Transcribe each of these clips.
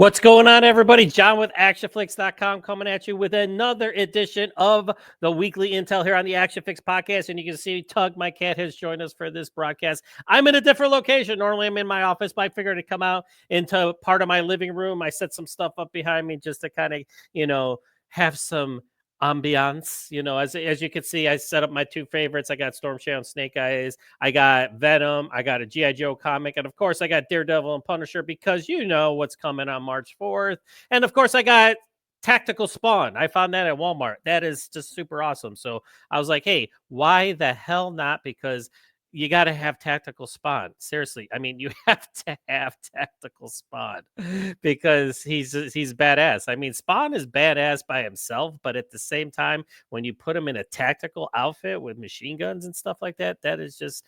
What's going on, everybody? John with ACTION-FLIX.com coming at you with another edition of the weekly intel here on the ACTION-FLIX podcast. And you can see Tug, my cat, has joined us for this broadcast. I'm in a different location. Normally, I'm in my office, but I figured to come out into part of my living room. I set some stuff up behind me just to kind of, have some ambiance. As you can see, I set up my two favorites. I got Storm Shadow and Snake Eyes. I got Venom. I got a G.I. Joe comic. And of course, I got Daredevil and Punisher because you know what's coming on March 4th. And of course, I got Tactical Spawn. I found that at Walmart. That is just super awesome. So I was like, hey, why the hell not? Because you got to have Tactical Spawn. Seriously. I mean, you have to have Tactical Spawn because he's badass. I mean, Spawn is badass by himself, but at the same time, when you put him in a tactical outfit with machine guns and stuff like that, that is just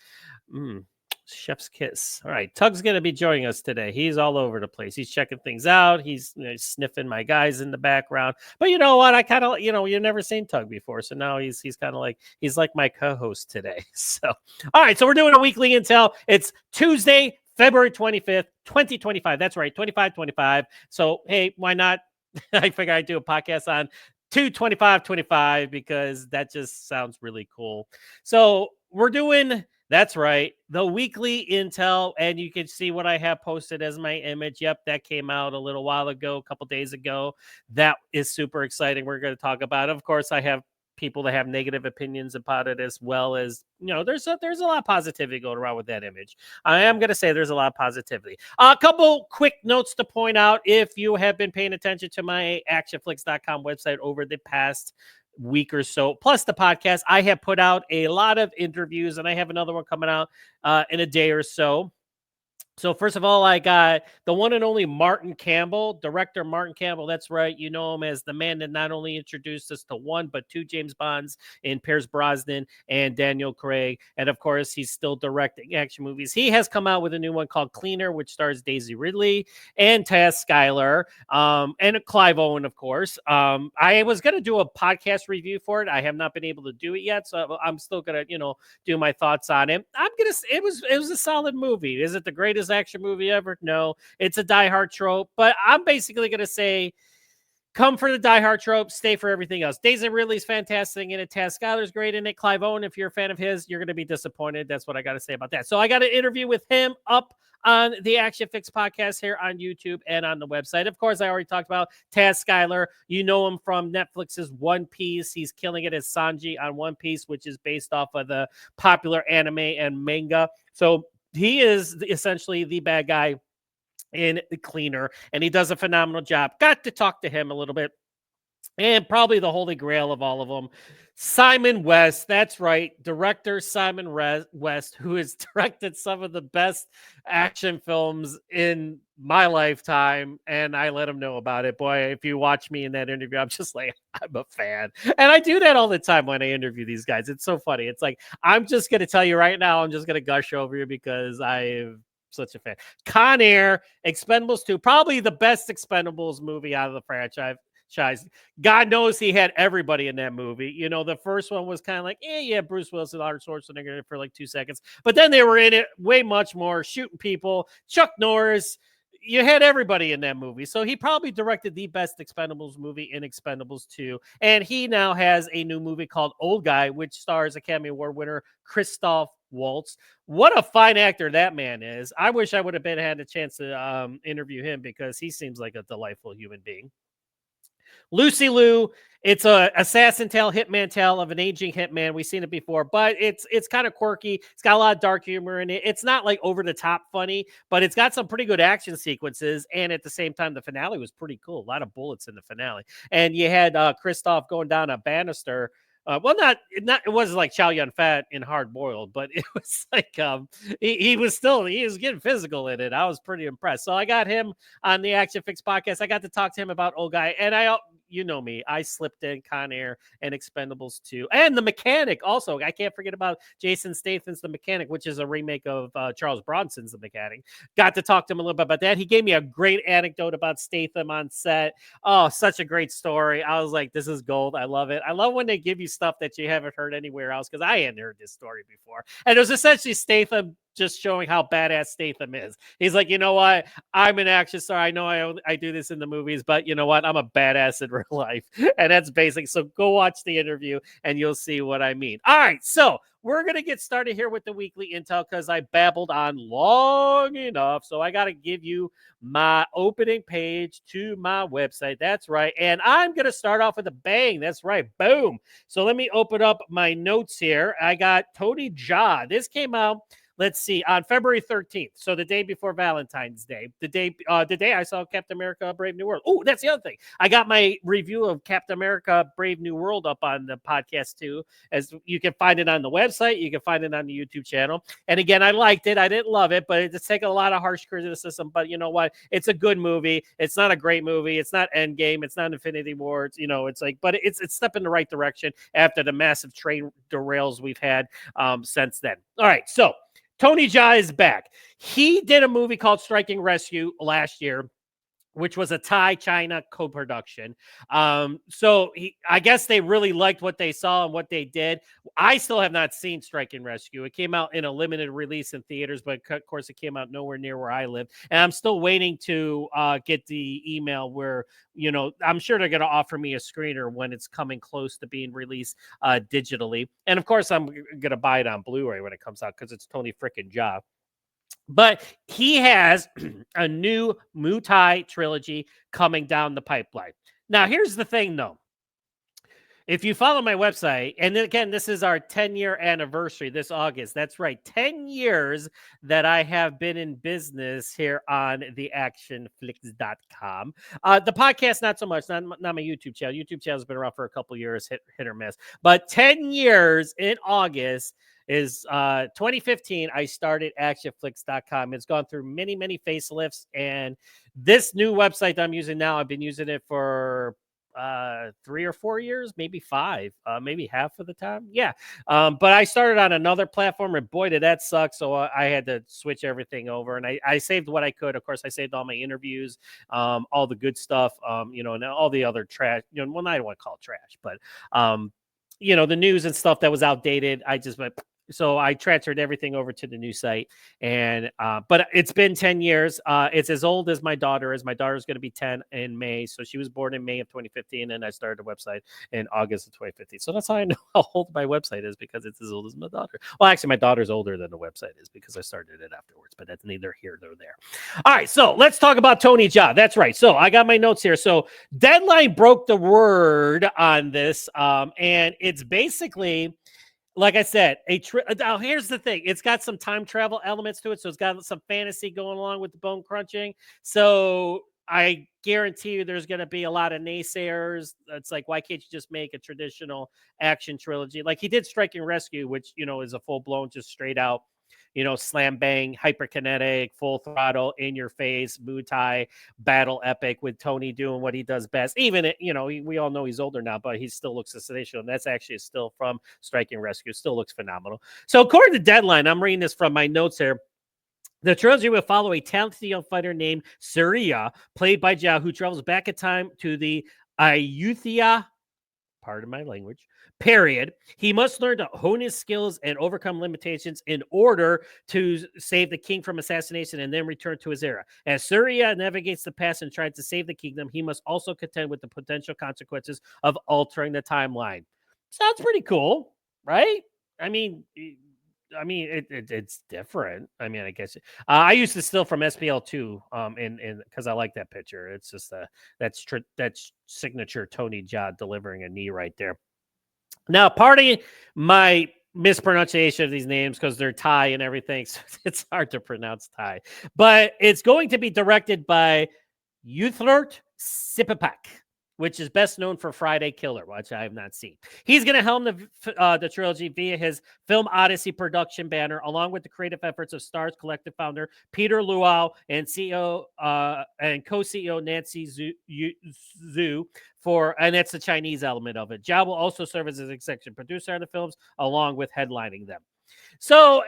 chef's kiss. All right, Tug's going to be joining us today. He's all over the place. He's checking things out. He's sniffing my guys in the background. But you know what? I kind of, you've never seen Tug before, so now he's kind of like my co-host today. So, all right, so we're doing a weekly intel. It's Tuesday, February 25th, 2025. That's right, 25. So, hey, why not? I figure I'd do a podcast on 2/25/25 because that just sounds really cool. So we're doing, that's right, the weekly intel, and you can see what I have posted as my image. Yep, that came out a little while ago, a couple days ago. That is super exciting. We're going to talk about it. Of course, I have people that have negative opinions about it, as well as, there's a lot of positivity going around with that image. I am going to say there's a lot of positivity. A couple quick notes to point out. If you have been paying attention to my ACTIONFLIX.com website over the past week or so, plus the podcast, I have put out a lot of interviews, and I have another one coming out in a day or so. So first of all, I got the one and only Martin Campbell, director Martin Campbell. That's right. You know him as the man that not only introduced us to one, but two James Bonds in Pierce Brosnan and Daniel Craig. And of course, he's still directing action movies. He has come out with a new one called Cleaner, which stars Daisy Ridley and Taz Skylar, and Clive Owen, of course. I was going to do a podcast review for it. I have not been able to do it yet. So I'm still going to, do my thoughts on it. It was a solid movie. Is it the greatest action movie ever? No, it's a Die Hard trope, but I'm basically going to say, come for the Die Hard trope, stay for everything else. Daisy Ridley's fantastic in it. Taz Skylar's great in it. Clive Owen, if you're a fan of his, you're going to be disappointed. That's what I got to say about that. So I got an interview with him up on the ACTION-FLIX podcast here on YouTube and on the website. Of course, I already talked about Taz Skylar. You know him from Netflix's One Piece. He's killing it as Sanji on One Piece, which is based off of the popular anime and manga. So he is essentially the bad guy in The Cleaner, and he does a phenomenal job. Got to talk to him a little bit. And probably the holy grail of all of them, Simon West. That's right, director Simon West, who has directed some of the best action films in my lifetime. And I let him know about it. Boy, if you watch me in that interview, I'm just like, I'm a fan. And I do that all the time when I interview these guys. It's so funny. It's like, I'm just going to tell you right now, I'm just going to gush over you because I'm such a fan. Con Air, Expendables 2, probably the best Expendables movie out of the franchise. God knows he had everybody in that movie. The first one was kind of like, yeah, Bruce Willis and Arnold Schwarzenegger for like 2 seconds. But then they were in it way much more, shooting people. Chuck Norris. You had everybody in that movie. So he probably directed the best Expendables movie in Expendables 2. And he now has a new movie called Old Guy, which stars Academy Award winner Christoph Waltz. What a fine actor that man is. I wish I would have had a chance to interview him because he seems like a delightful human being. Lucy Liu, it's a assassin tale, hitman tale of an aging hitman. We've seen it before, but it's kind of quirky. It's got a lot of dark humor in it. It's not like over the top funny, but it's got some pretty good action sequences. And at the same time, the finale was pretty cool. A lot of bullets in the finale. And you had Christoph going down a banister. It wasn't like Chow Yun Fat in Hard Boiled, but it was like he was getting physical in it. I was pretty impressed. So I got him on the ACTION-FLIX podcast. I got to talk to him about Old Guy, and you know me, I slipped in Con Air and Expendables 2. And The Mechanic also. I can't forget about Jason Statham's The Mechanic, which is a remake of Charles Bronson's The Mechanic. Got to talk to him a little bit about that. He gave me a great anecdote about Statham on set. Oh, such a great story. I was like, this is gold. I love it. I love when they give you stuff that you haven't heard anywhere else because I hadn't heard this story before. And it was essentially Statham just showing how badass Statham is. He's like, you know what? I'm an action star. I know I do this in the movies, but you know what? I'm a badass in real life. And that's basic. So go watch the interview and you'll see what I mean. All right. So we're going to get started here with the weekly intel because I babbled on long enough. So I got to give you my opening page to my website. That's right. And I'm going to start off with a bang. That's right. Boom. So let me open up my notes here. I got Tony Jaa. This came out, let's see, on February 13th. So the day before Valentine's Day. The day I saw Captain America Brave New World. Oh, that's the other thing. I got my review of Captain America Brave New World up on the podcast too. As you can find it on the website, you can find it on the YouTube channel. And again, I liked it. I didn't love it, but it's taken a lot of harsh criticism. But you know what? It's a good movie. It's not a great movie. It's not Endgame. It's not Infinity War. It's, you know, it's like, but it's a step in the right direction after the massive train derails we've had since then. All right, so Tony Jaa is back. He did a movie called Striking Rescue last year, which was a Thai-China co-production. So I guess they really liked what they saw and what they did. I still have not seen Strike and Rescue. It came out in a limited release in theaters, but of course it came out nowhere near where I live. And I'm still waiting to get the email where, you know, I'm sure they're going to offer me a screener when it's coming close to being released digitally. And of course, I'm going to buy it on Blu-ray when it comes out because it's Tony frickin' Jaa. But he has a new Muay Thai trilogy coming down the pipeline. Now, here's the thing, though. If you follow my website, and again, this is our 10-year anniversary this August. That's right, 10 years that I have been in business here on the ACTION-FLIX.com. The podcast, not so much, not my YouTube channel. YouTube channel has been around for a couple years, hit or miss. But 10 years in August is 2015. I started ACTION-FLIX.com. It's gone through many, many facelifts. And this new website that I'm using now, I've been using it for 3 or 4 years, maybe 5, maybe half of the time. Yeah. But I started on another platform and boy, did that suck. So I had to switch everything over and I saved what I could. Of course, I saved all my interviews, all the good stuff, you know, and all the other trash, you know, well, I don't want to call it trash, but, you know, the news and stuff that was outdated. So I transferred everything over to the new site and, but it's been 10 years. It's as old as my daughter is. My daughter's going to be 10 in May. So she was born in May of 2015 and I started the website in August of 2015. So that's how I know how old my website is because it's as old as my daughter. Well, actually my daughter's older than the website is because I started it afterwards, but that's neither here nor there. All right. So let's talk about Tony Jaa. That's right. So I got my notes here. So Deadline broke the word on this. And it's basically, like I said, now here's the thing. It's got some time travel elements to it. So it's got some fantasy going along with the bone crunching. So I guarantee you there's going to be a lot of naysayers. It's like, why can't you just make a traditional action trilogy? Like he did Strike and Rescue, which, you know, is a full blown, just straight out, you know, slam bang, hyperkinetic, full throttle, in your face, Muay Thai battle epic with Tony doing what he does best. Even, you know, we all know he's older now, but he still looks sensational. And that's actually still from Strike and Rescue. Still looks phenomenal. So according to Deadline, I'm reading this from my notes here. The trilogy will follow a talented young fighter named Surya, played by Jaa, who travels back in time to the Ayutthaya, pardon my language, period. He must learn to hone his skills and overcome limitations in order to save the king from assassination and then return to his era. As Surya navigates the past and tries to save the kingdom, he must also contend with the potential consequences of altering the timeline. Sounds pretty cool, right? I mean, it's different. I mean, I guess I used to steal from SPL2, in because I like that picture. It's just that's signature Tony Jaa delivering a knee right there. Now, pardon my mispronunciation of these names because they're Thai and everything, so it's hard to pronounce Thai. But it's going to be directed by Yuthlert Sipapak, which is best known for Friday Killer, which I have not seen. He's going to helm the trilogy via his Film Odyssey production banner, along with the creative efforts of Stars Collective founder Peter Luau and CEO and co-CEO Nancy Zhu and that's the Chinese element of it. Jaa will also serve as an executive producer on the films, along with headlining them. So,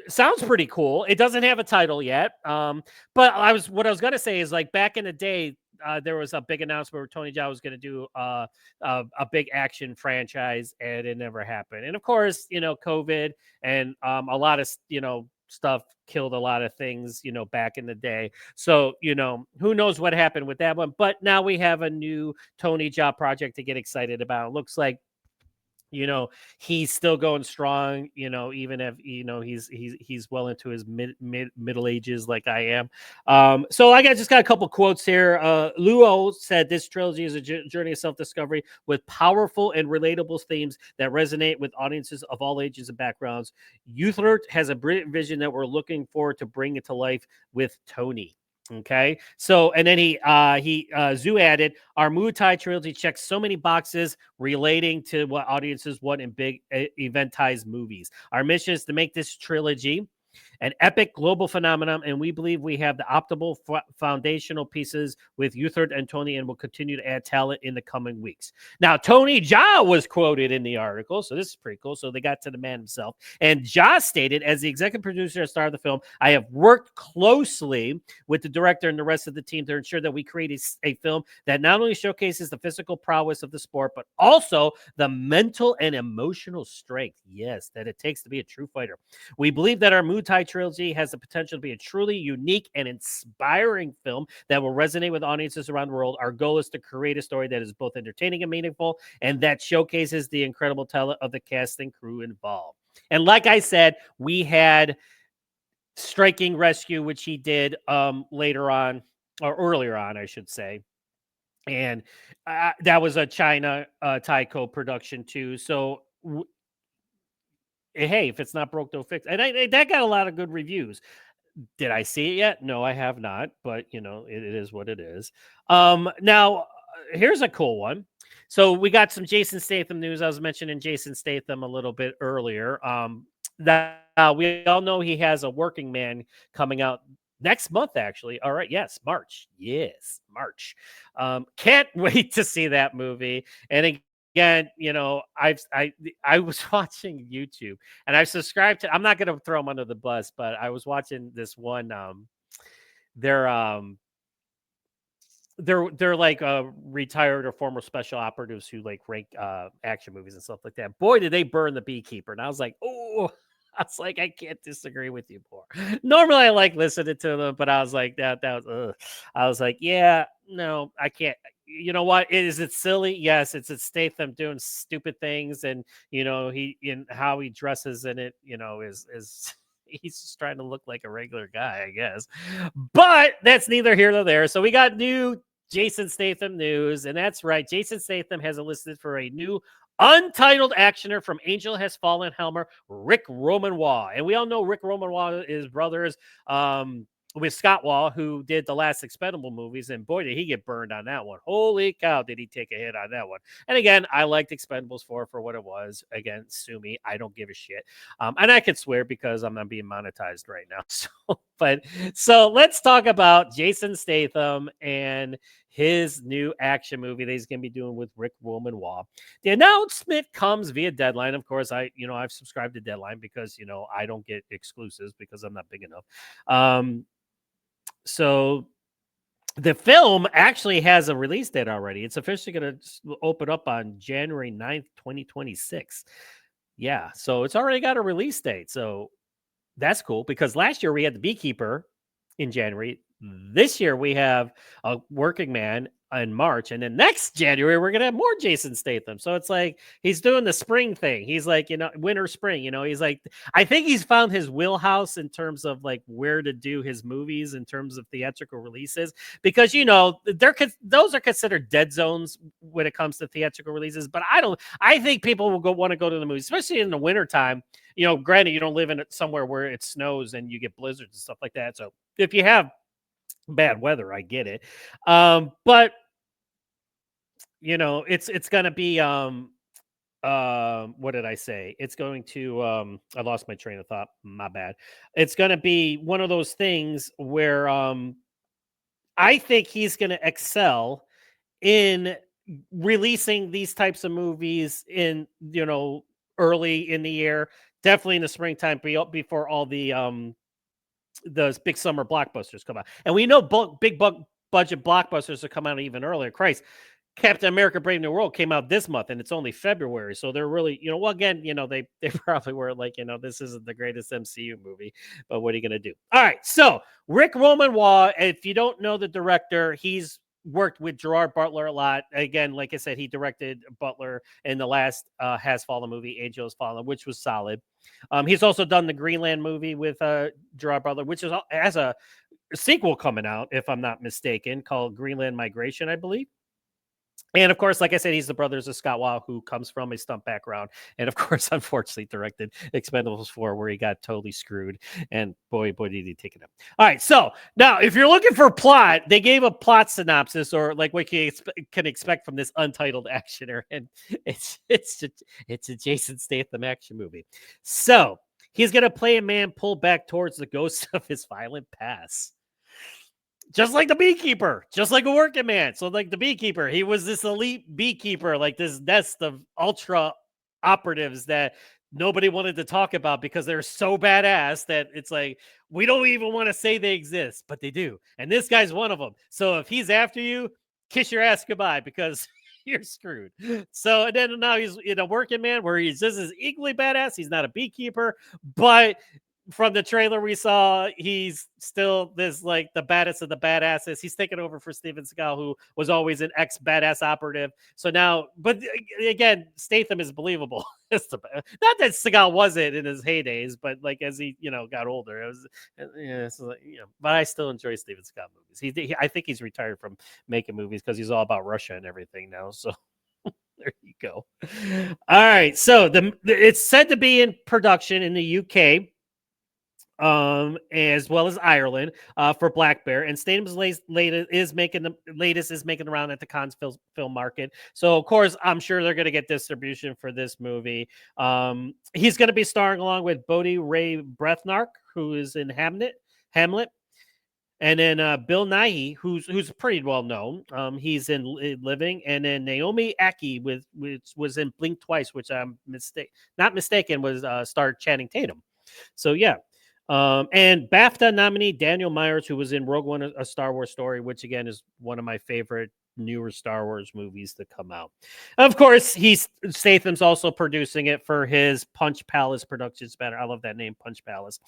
sounds pretty cool. It doesn't have a title yet. But what I was going to say is, like, back in the day, there was a big announcement where Tony Jaa was going to do a big action franchise, and it never happened. And of course, COVID and a lot of stuff killed a lot of things, back in the day. So, who knows what happened with that one. But now we have a new Tony Jaa project to get excited about. It looks like he's still going strong, even if he's well into his middle ages like I am. So I just got a couple quotes here. Luo said this trilogy is a journey of self-discovery with powerful and relatable themes that resonate with audiences of all ages and backgrounds. Youthert has a brilliant vision that we're looking forward to bring it to life with Tony. Okay, so and then Zoo added, our Muay Thai trilogy checks so many boxes relating to what audiences want in big eventized movies. Our mission is to make this trilogy an epic global phenomenon, and we believe we have the optimal foundational pieces with Youthert and Tony, and will continue to add talent in the coming weeks. Now, Tony Jaa was quoted in the article, so this is pretty cool. So they got to the man himself, and Jaa stated, as the executive producer and star of the film, I have worked closely with the director and the rest of the team to ensure that we create a film that not only showcases the physical prowess of the sport, but also the mental and emotional strength, yes, that it takes to be a true fighter. We believe that our Muay Thai trilogy has the potential to be a truly unique and inspiring film that will resonate with audiences around the world. Our goal is to create a story that is both entertaining and meaningful, and that showcases the incredible talent of the cast and crew involved. And like I said, we had Striking Rescue, which he did later on, or earlier on, I should say. And that was a China Taiko production too. So hey, if it's not broke, don't fix it. And that got a lot of good reviews. Did I see it yet? No, I have not, but it is what it is. Now here's a cool one. So we got some Jason Statham news. I was mentioning Jason Statham a little bit earlier. That we all know he has a Working Man coming out next month, actually. All right, yes, March. Yes, March. Can't wait to see that movie. And again, I was watching YouTube, and I subscribed to. I'm not going to throw them under the bus, but I was watching this one. They're like retired or former special operatives who like rank action movies and stuff like that. Boy, did they burn the Beekeeper! And I was like, oh. I was like, I can't disagree with you more. Normally, I like listening to them, but I was like, that was. I was like, yeah, no, I can't. You know what? Is it silly? Yes, it's Statham doing stupid things, and he in how he dresses in it. Is he's just trying to look like a regular guy, I guess. But that's neither here nor there. So we got new Jason Statham news, and that's right. Jason Statham has enlisted for a new untitled actioner from Angel Has Fallen helmer Rick Romanois. And we all know Rick Romanois is brothers with Scott Wall, who did the last Expendable movies, and boy, did he get burned on that one. Holy cow, did he take a hit on that one. And again, I liked Expendables 4 for what it was. Again, sue me, I don't give a shit. And I could swear because I'm not being monetized right now. So let's talk about Jason Statham and his new action movie that he's going to be doing with Rick Romanois. The announcement comes via Deadline. Of course, I've subscribed to Deadline because, I don't get exclusives because I'm not big enough. So the film actually has a release date already. It's officially going to open up on January 9th, 2026. Yeah, so it's already got a release date. So that's cool because last year we had The Beekeeper in January. This year we have a Working Man in March, and then next January we're gonna have more Jason Statham. So it's like he's doing the spring thing. He's like, winter, spring. He's like, I think he's found his wheelhouse in terms of like where to do his movies in terms of theatrical releases, because those are considered dead zones when it comes to theatrical releases. But I think people will want to go to the movies, especially in the wintertime. Granted, you don't live in somewhere where it snows and you get blizzards and stuff like that. So if you have bad weather, I get it. But it's going to be what did I say? It's going to I lost my train of thought. My bad. It's going to be one of those things where I think he's going to excel in releasing these types of movies in early in the year, definitely in the springtime before all the those big summer blockbusters come out. And we know big budget blockbusters to come out even earlier. Christ, Captain America: Brave New World came out this month, and it's only February, so they're really, well, again, they probably were like, this isn't the greatest MCU movie, but what are you gonna do? All right, so Rick Romanwa, if you don't know the director, he's worked with Gerard Butler a lot. Again, like I said, he directed Butler in the last Has Fallen movie, Angel Has Fallen, which was solid. He's also done the Greenland movie with Gerard Butler, which has a sequel coming out, if I'm not mistaken, called Greenland Migration, I believe. And of course, like I said, he's the brothers of Scott Waugh, who comes from a stunt background. And of course, unfortunately, directed Expendables 4, where he got totally screwed. And boy, did he take it up. All right. So now, if you're looking for plot, they gave a plot synopsis, or like what you can expect from this untitled actioner. And it's a Jason Statham action movie. So he's going to play a man pulled back towards the ghost of his violent past. Just like the beekeeper, just like a working man. So like the beekeeper, he was this elite beekeeper, like this nest of ultra operatives that nobody wanted to talk about because they're so badass that it's like, we don't even want to say they exist, but they do. And this guy's one of them. So if he's after you, kiss your ass goodbye, because you're screwed. So, and then now he's in a working man where he's just as equally badass. He's not a beekeeper, but from the trailer we saw, he's still this, like, the baddest of the badasses. He's taken over for Steven Seagal, who was always an ex-badass operative. So now, but again, Statham is believable. Not that Seagal wasn't in his heydays, but like as he, got older, it was, but I still enjoy Steven Seagal movies. I think he's retired from making movies because he's all about Russia and everything now. So there you go. All right. So it's said to be in production in the UK, as well as Ireland, for Black Bear, and Statham's latest is making the round at the Cannes film market. So of course, I'm sure they're going to get distribution for this movie. He's going to be starring along with Bodhi Ray Brethnark, who is in Hamlet, and then Bill Nighy, who's pretty well known. He's in Living, and then Naomi Ackie, which was in Blink Twice, which I'm not mistaken was starred Channing Tatum. So yeah. And BAFTA nominee Daniel Myers, who was in Rogue One, A Star Wars Story, which again is one of my favorite newer Star Wars movies to come out. Of course, Statham's also producing it for his Punch Palace Productions banner. I love that name, Punch Palace.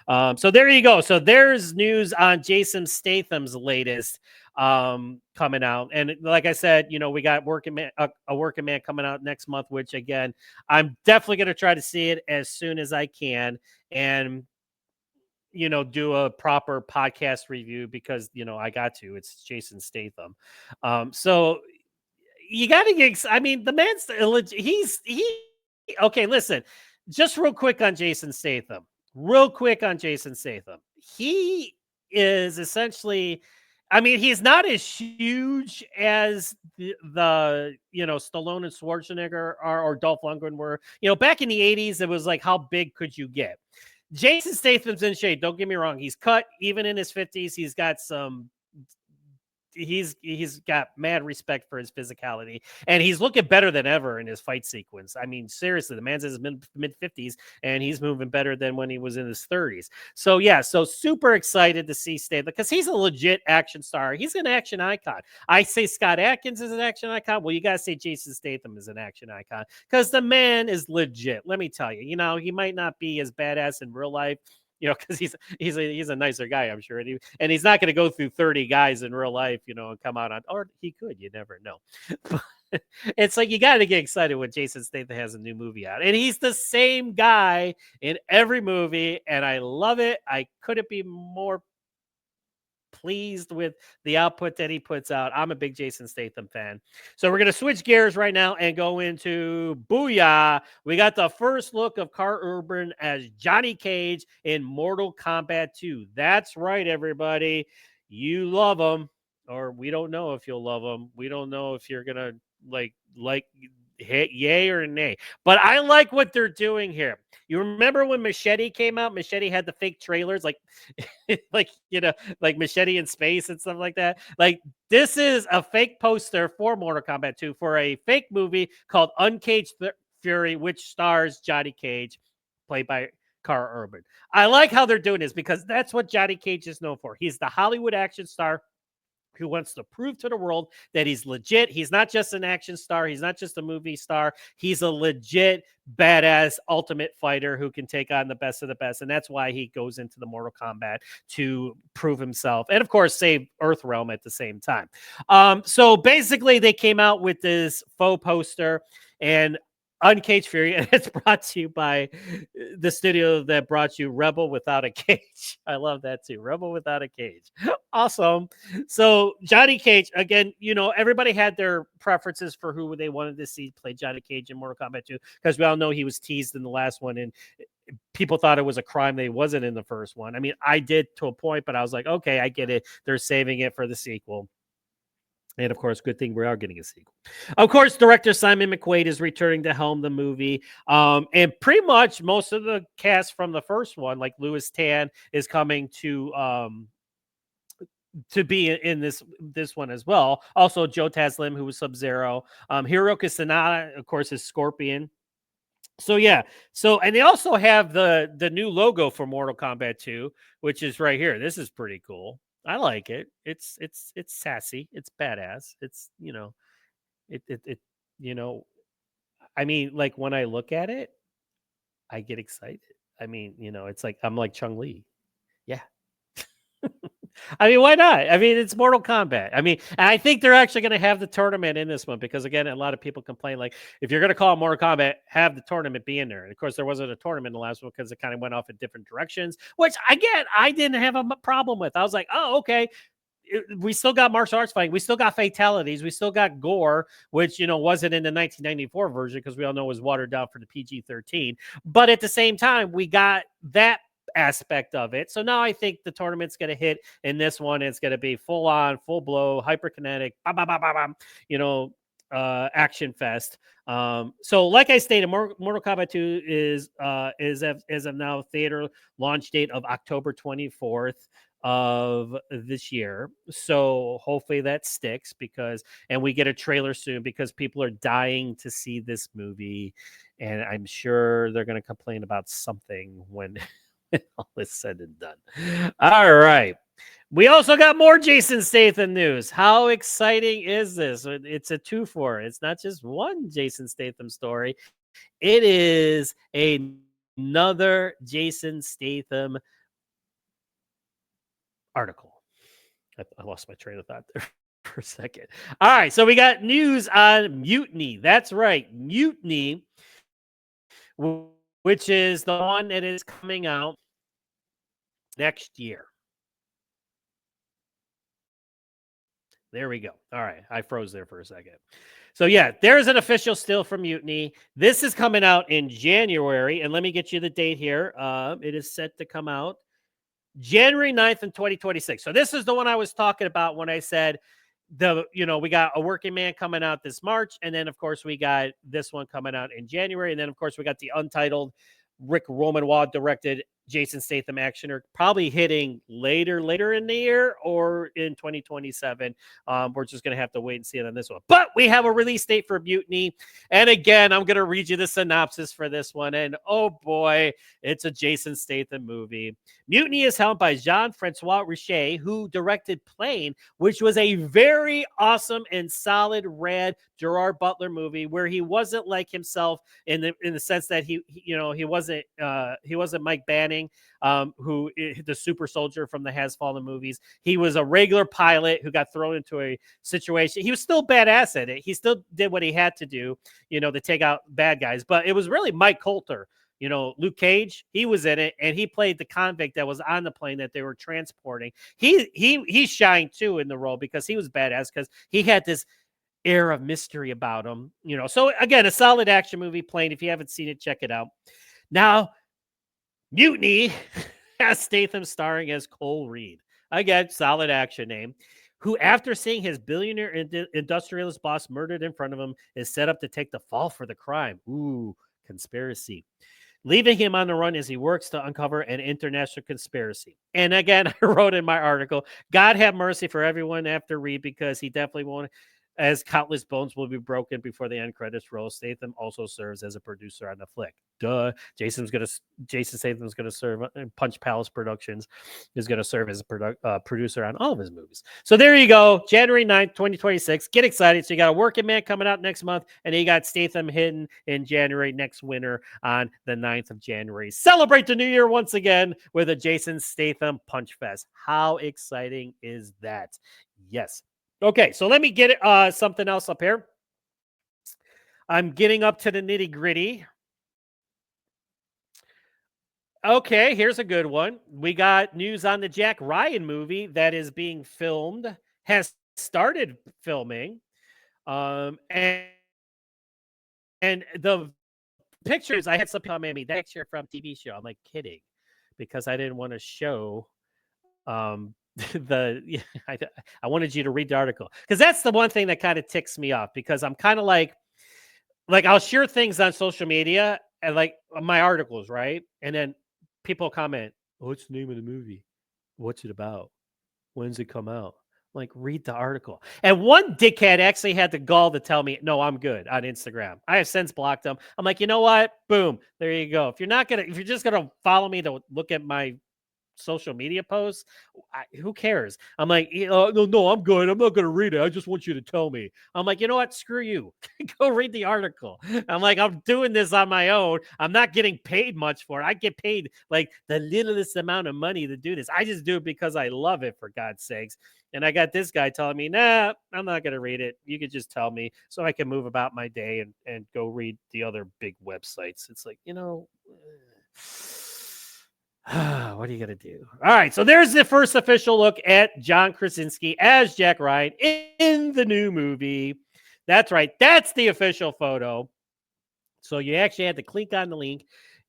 So there you go. So there's news on Jason Statham's latest coming out. And like I said, we got a Working Man coming out next month, which again, I'm definitely going to try to see it as soon as I can. And do a proper podcast review because, I got to. It's Jason Statham. So you got to get, the man's, okay, listen, just real quick on Jason Statham. He is essentially, he's not as huge as the Stallone and Schwarzenegger or Dolph Lundgren were. Back in the 80s, it was like, how big could you get? Jason Statham's in shape. Don't get me wrong. He's cut even in his 50s. He's got he's got mad respect for his physicality, and he's looking better than ever in his fight sequence. Seriously, the man's in his mid 50s and he's moving better than when he was in his 30s. So yeah, so super excited to see Statham because he's a legit action star. He's an action icon. I say Scott Adkins is an action icon. Well, you gotta say Jason Statham is an action icon because the man is legit. Let me tell you, he might not be as badass in real life, because he's a nicer guy, I'm sure, and he's not going to go through 30 guys in real life, and come out on, or he could, you never know. But it's like you got to get excited when Jason Statham has a new movie out, and he's the same guy in every movie, and I love it. I couldn't be more pleased with the output that he puts out. I'm a big Jason Statham fan. So we're going to switch gears right now and go into Booyah. We got the first look of Karl Urban as Johnny Cage in Mortal Kombat 2. That's right, everybody. You love him, or we don't know if you'll love him. We don't know if you're going to like yay or nay. But I like what they're doing here. You remember when Machete came out? Machete had the fake trailers, like Machete in space and stuff like that. Like, this is a fake poster for Mortal Kombat 2 for a fake movie called Uncaged Fury, which stars Johnny Cage, played by Karl Urban. I like how they're doing this because that's what Johnny Cage is known for. He's the Hollywood action star who wants to prove to the world that he's legit. He's not just an action star. He's not just a movie star. He's a legit badass ultimate fighter who can take on the best of the best. And that's why he goes into the Mortal Kombat to prove himself. And of course, save Earthrealm at the same time. So basically they came out with this faux poster and Uncaged Fury, and it's brought to you by the studio that brought you Rebel Without a Cage. I love that too. Rebel Without a Cage. Awesome. So Johnny Cage, again, everybody had their preferences for who they wanted to see play Johnny Cage in Mortal Kombat 2, because we all know he was teased in the last one, and people thought it was a crime that he wasn't in the first one. I mean, I did to a point, but I was like, okay, I get it. They're saving it for the sequel. And of course, good thing we are getting a sequel. Of course, director Simon McQuaid is returning to helm the movie. And pretty much most of the cast from the first one, like Louis Tan, is coming to be in this one as well. Also, Joe Taslim, who was Sub-Zero. Hiroki Sanada, of course, is Scorpion. So yeah, and they also have the new logo for Mortal Kombat 2, which is right here. This is pretty cool. I like it. It's sassy. It's badass. It's I mean, like when I look at it, I get excited. I mean, it's like I'm like Chun-Li. Yeah. I mean, why not? I mean, it's Mortal Kombat. I mean, and I think they're actually going to have the tournament in this one because, again, a lot of people complain, like, if you're going to call it Mortal Kombat, have the tournament be in there. And, of course, there wasn't a tournament in the last one because it kind of went off in different directions, which, again, I didn't have a problem with. I was like, oh, okay. We still got martial arts fighting. We still got fatalities. We still got gore, which, wasn't in the 1994 version because we all know it was watered down for the PG-13. But at the same time, we got that aspect of it. So now I think the tournament's going to hit in this one. It's going to be full on, full blow, hyperkinetic, action fest. So like I stated, Mortal Kombat 2 is as of now theater launch date of October 24th of this year. So hopefully that sticks and we get a trailer soon because people are dying to see this movie. And I'm sure they're going to complain about something when all is said and done. All right. We also got more Jason Statham news. How exciting is this? It's a 2-for. It's not just one Jason Statham story. It is another Jason Statham article. I lost my train of thought there for a second. All right. So we got news on Mutiny. That's right. Mutiny, which is the one that is coming out next year. There we go. All right. I froze there for a second. So yeah, there's an official still from Mutiny. This is coming out in January. And let me get you the date here. It is set to come out January 9th in 2026. So this is the one I was talking about when I said we got A Working Man coming out this March. And then, of course, we got this one coming out in January. And then, of course, we got the untitled Rick Romanoff directed Jason Statham actioner, probably hitting later in the year or in 2027. We're just going to have to wait and see it on this one. But we have a release date for Mutiny. And again, I'm going to read you the synopsis for this one. And oh boy, it's a Jason Statham movie. Mutiny is helmed by Jean-Francois Richet, who directed Plane, which was a very awesome and solid, rad Gerard Butler movie where he wasn't like himself in the sense that he wasn't Mike Banning, who the super soldier from the Has Fallen movies. He was a regular pilot who got thrown into a situation. He was still badass at it. He still did what he had to do, to take out bad guys. But it was really Mike Coulter. Luke Cage, he was in it, and he played the convict that was on the plane that they were transporting. He shined too in the role because he was badass because he had this air of mystery about him. So again, a solid action movie. Plane. If you haven't seen it, check it out. Now, Mutiny has Statham starring as Cole Reed. Again, solid action name. Who, after seeing his billionaire industrialist boss murdered in front of him, is set up to take the fall for the crime. Ooh, conspiracy. Leaving him on the run as he works to uncover an international conspiracy. And again, I wrote in my article, God have mercy for everyone after Reed because he definitely won't. as countless bones will be broken before the end credits roll. Statham also serves as a producer on the flick. Duh. Jason Statham's gonna serve. Punch Palace Productions is gonna serve as a producer on all of his movies. So there you go. January 9th, 2026. Get excited. So you got a Working Man coming out next month, and then you got Statham hitting in January next winter on the 9th of January. Celebrate the new year once again with a Jason Statham Punch Fest. How exciting is that? Yes. Okay, so let me get something else up here. I'm getting up to the nitty gritty. Okay, here's a good one. We got news on the Jack Ryan movie that is being filmed, has started filming. And the pictures, I had some comment me, that picture from TV show. I'm like kidding because I didn't want to show I wanted you to read the article because that's the one thing that kind of ticks me off because I'm kind of like I'll share things on social media and like my articles, right? And then people comment, what's the name of the movie? What's it about? When's it come out? Like, read the article. And one dickhead actually had the gall to tell me, no, I'm good on Instagram. I have since blocked them. I'm like, you know what? Boom. There you go. If you're just gonna follow me to look at my social media posts, who cares? I'm like, no, I'm good. I'm not going to read it. I just want you to tell me. I'm like, you know what? Screw you. Go read the article. I'm like, I'm doing this on my own. I'm not getting paid much for it. I get paid like the littlest amount of money to do this. I just do it because I love it, for God's sakes. And I got this guy telling me, nah, I'm not going to read it. You could just tell me so I can move about my day and go read the other big websites. It's like, what are you going to do? All right. So there's the first official look at John Krasinski as Jack Ryan in the new movie. That's right. That's the official photo. So you actually had to click on the link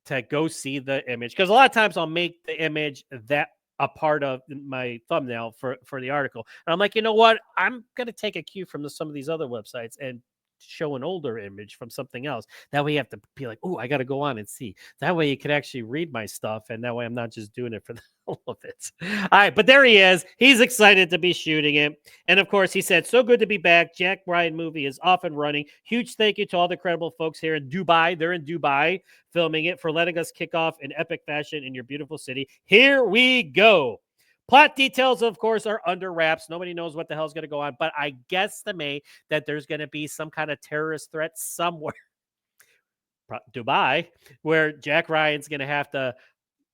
to go see the image. Because a lot of times I'll make the image that a part of my thumbnail for the article. And I'm like, you know what? I'm going to take a cue from some of these other websites and show an older image from something else. That way you have to be like, oh, I got to go on and see. That way you can actually read my stuff. And that way I'm not just doing it for the hell of it. All right. But there he is. He's excited to be shooting it. And of course, he said, so good to be back. Jack Ryan movie is off and running. Huge thank you to all the credible folks here in Dubai. They're in Dubai filming it for letting us kick off in epic fashion in your beautiful city. Here we go. Plot details, of course, are under wraps. Nobody knows what the hell's going to go on, but I guesstimate that there's going to be some kind of terrorist threat somewhere, Dubai, where Jack Ryan's going to have to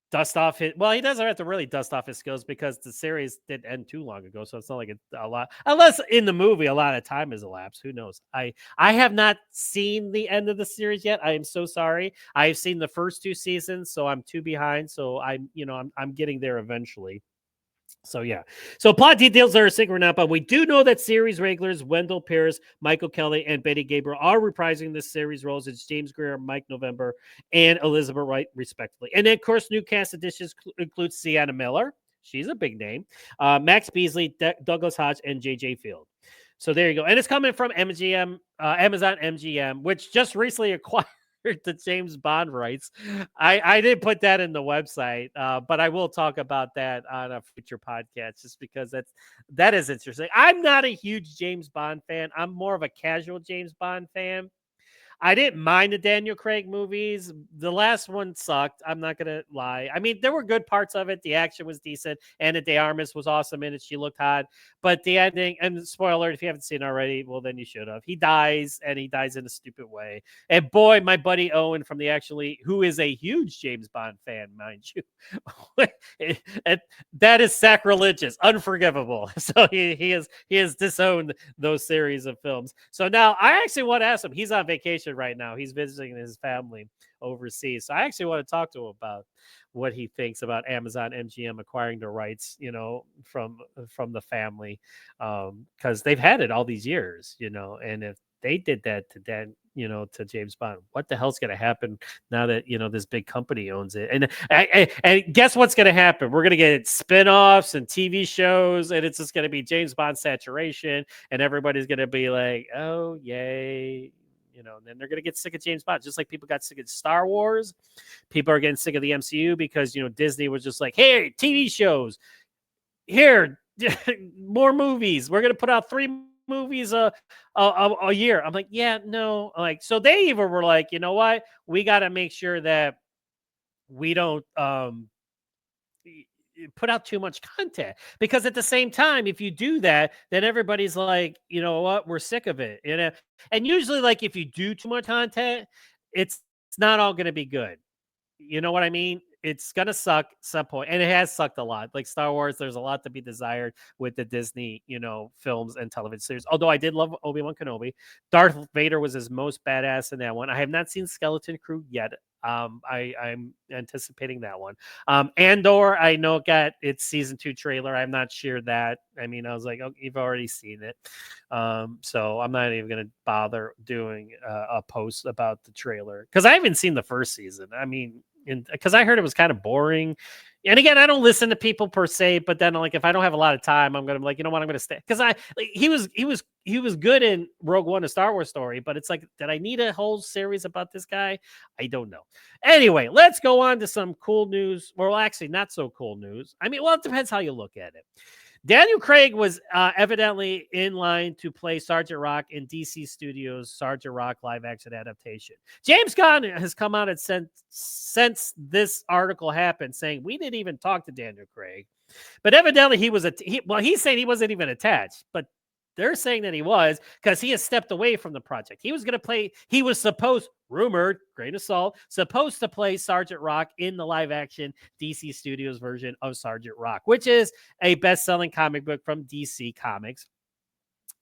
dust off his. Well, he doesn't have to really dust off his skills because the series didn't end too long ago, so it's not like a lot. Unless in the movie a lot of time has elapsed. Who knows? I have not seen the end of the series yet. I am so sorry. I've seen the first 2 seasons, so I'm 2 behind. So I'm getting there eventually. So yeah. So plot details are a secret now, but we do know that series regulars Wendell Pierce, Michael Kelly, and Betty Gabriel are reprising this series roles. It's James Greer, Mike November, and Elizabeth Wright, respectively. And then, of course, new cast additions include Sienna Miller. She's a big name. Max Beasley, Douglas Hodge, and J.J. Field. So there you go. And it's coming from MGM, Amazon MGM, which just recently acquired the James Bond rights. I didn't put that in the website, but I will talk about that on a future podcast just because that is interesting. I'm not a huge James Bond fan. I'm more of a casual James Bond fan. I didn't mind the Daniel Craig movies. The last one sucked. I'm not going to lie. I mean, there were good parts of it. The action was decent. Anna de Armas was awesome in it. She looked hot. But the ending, and spoiler, if you haven't seen it already, well, then you should have. He dies, and he dies in a stupid way. And boy, my buddy Owen from who is a huge James Bond fan, mind you, that is sacrilegious, unforgivable. So he has disowned those series of films. So now I actually want to ask him. He's on vacation right now. He's visiting his family overseas. So I actually want to talk to him about what he thinks about Amazon MGM acquiring the rights, from the family, because they've had it all these years, and if they did that to Dan, to James Bond, what the hell's going to happen now that, this big company owns it? And guess what's going to happen? We're going to get spin-offs and TV shows, and it's just going to be James Bond saturation, and everybody's going to be like, oh, yay. And then they're going to get sick of James Bond, just like people got sick of Star Wars. People are getting sick of the MCU because, Disney was just like, hey, TV shows, here, more movies. We're going to put out 3 movies a year. I'm like, yeah, no. Like, so they even were like, you know what? We got to make sure that we don't put out too much content, because at the same time, if you do that, then everybody's like, you know what, we're sick of it, you know. And usually, like, if you do too much content, it's not all going to be good. You know what I mean? It's gonna suck some point, and it has sucked a lot. Like Star Wars, there's a lot to be desired with the Disney, films and television series. Although I did love Obi-Wan Kenobi. Darth Vader was his most badass in that one. I have not seen Skeleton Crew yet. I'm anticipating that one. Andor, I know got its season 2 trailer. I'm not sure that. I mean, I was like, oh, you've already seen it. So I'm not even gonna bother doing a post about the trailer, because I haven't seen the first season. I mean, because I heard it was kind of boring. And again, I don't listen to people per se, but then like if I don't have a lot of time, I'm gonna be like, you know what, I'm gonna stay, because he was good in Rogue One, a Star Wars story, but it's like, did I need a whole series about this guy? I don't know. Anyway, let's go on to some cool news. Well, actually, not so cool news. I mean, well, it depends how you look at it. Daniel Craig was evidently in line to play Sergeant Rock in DC Studios' Sergeant Rock live-action adaptation. James Gunn has come out and since this article happened, saying we didn't even talk to Daniel Craig, but evidently he's saying he wasn't even attached, but they're saying that he was, because he has stepped away from the project. He was going to play, he was supposed, rumored, grain of salt, supposed to play Sergeant Rock in the live action DC Studios version of Sergeant Rock, which is a best-selling comic book from DC Comics.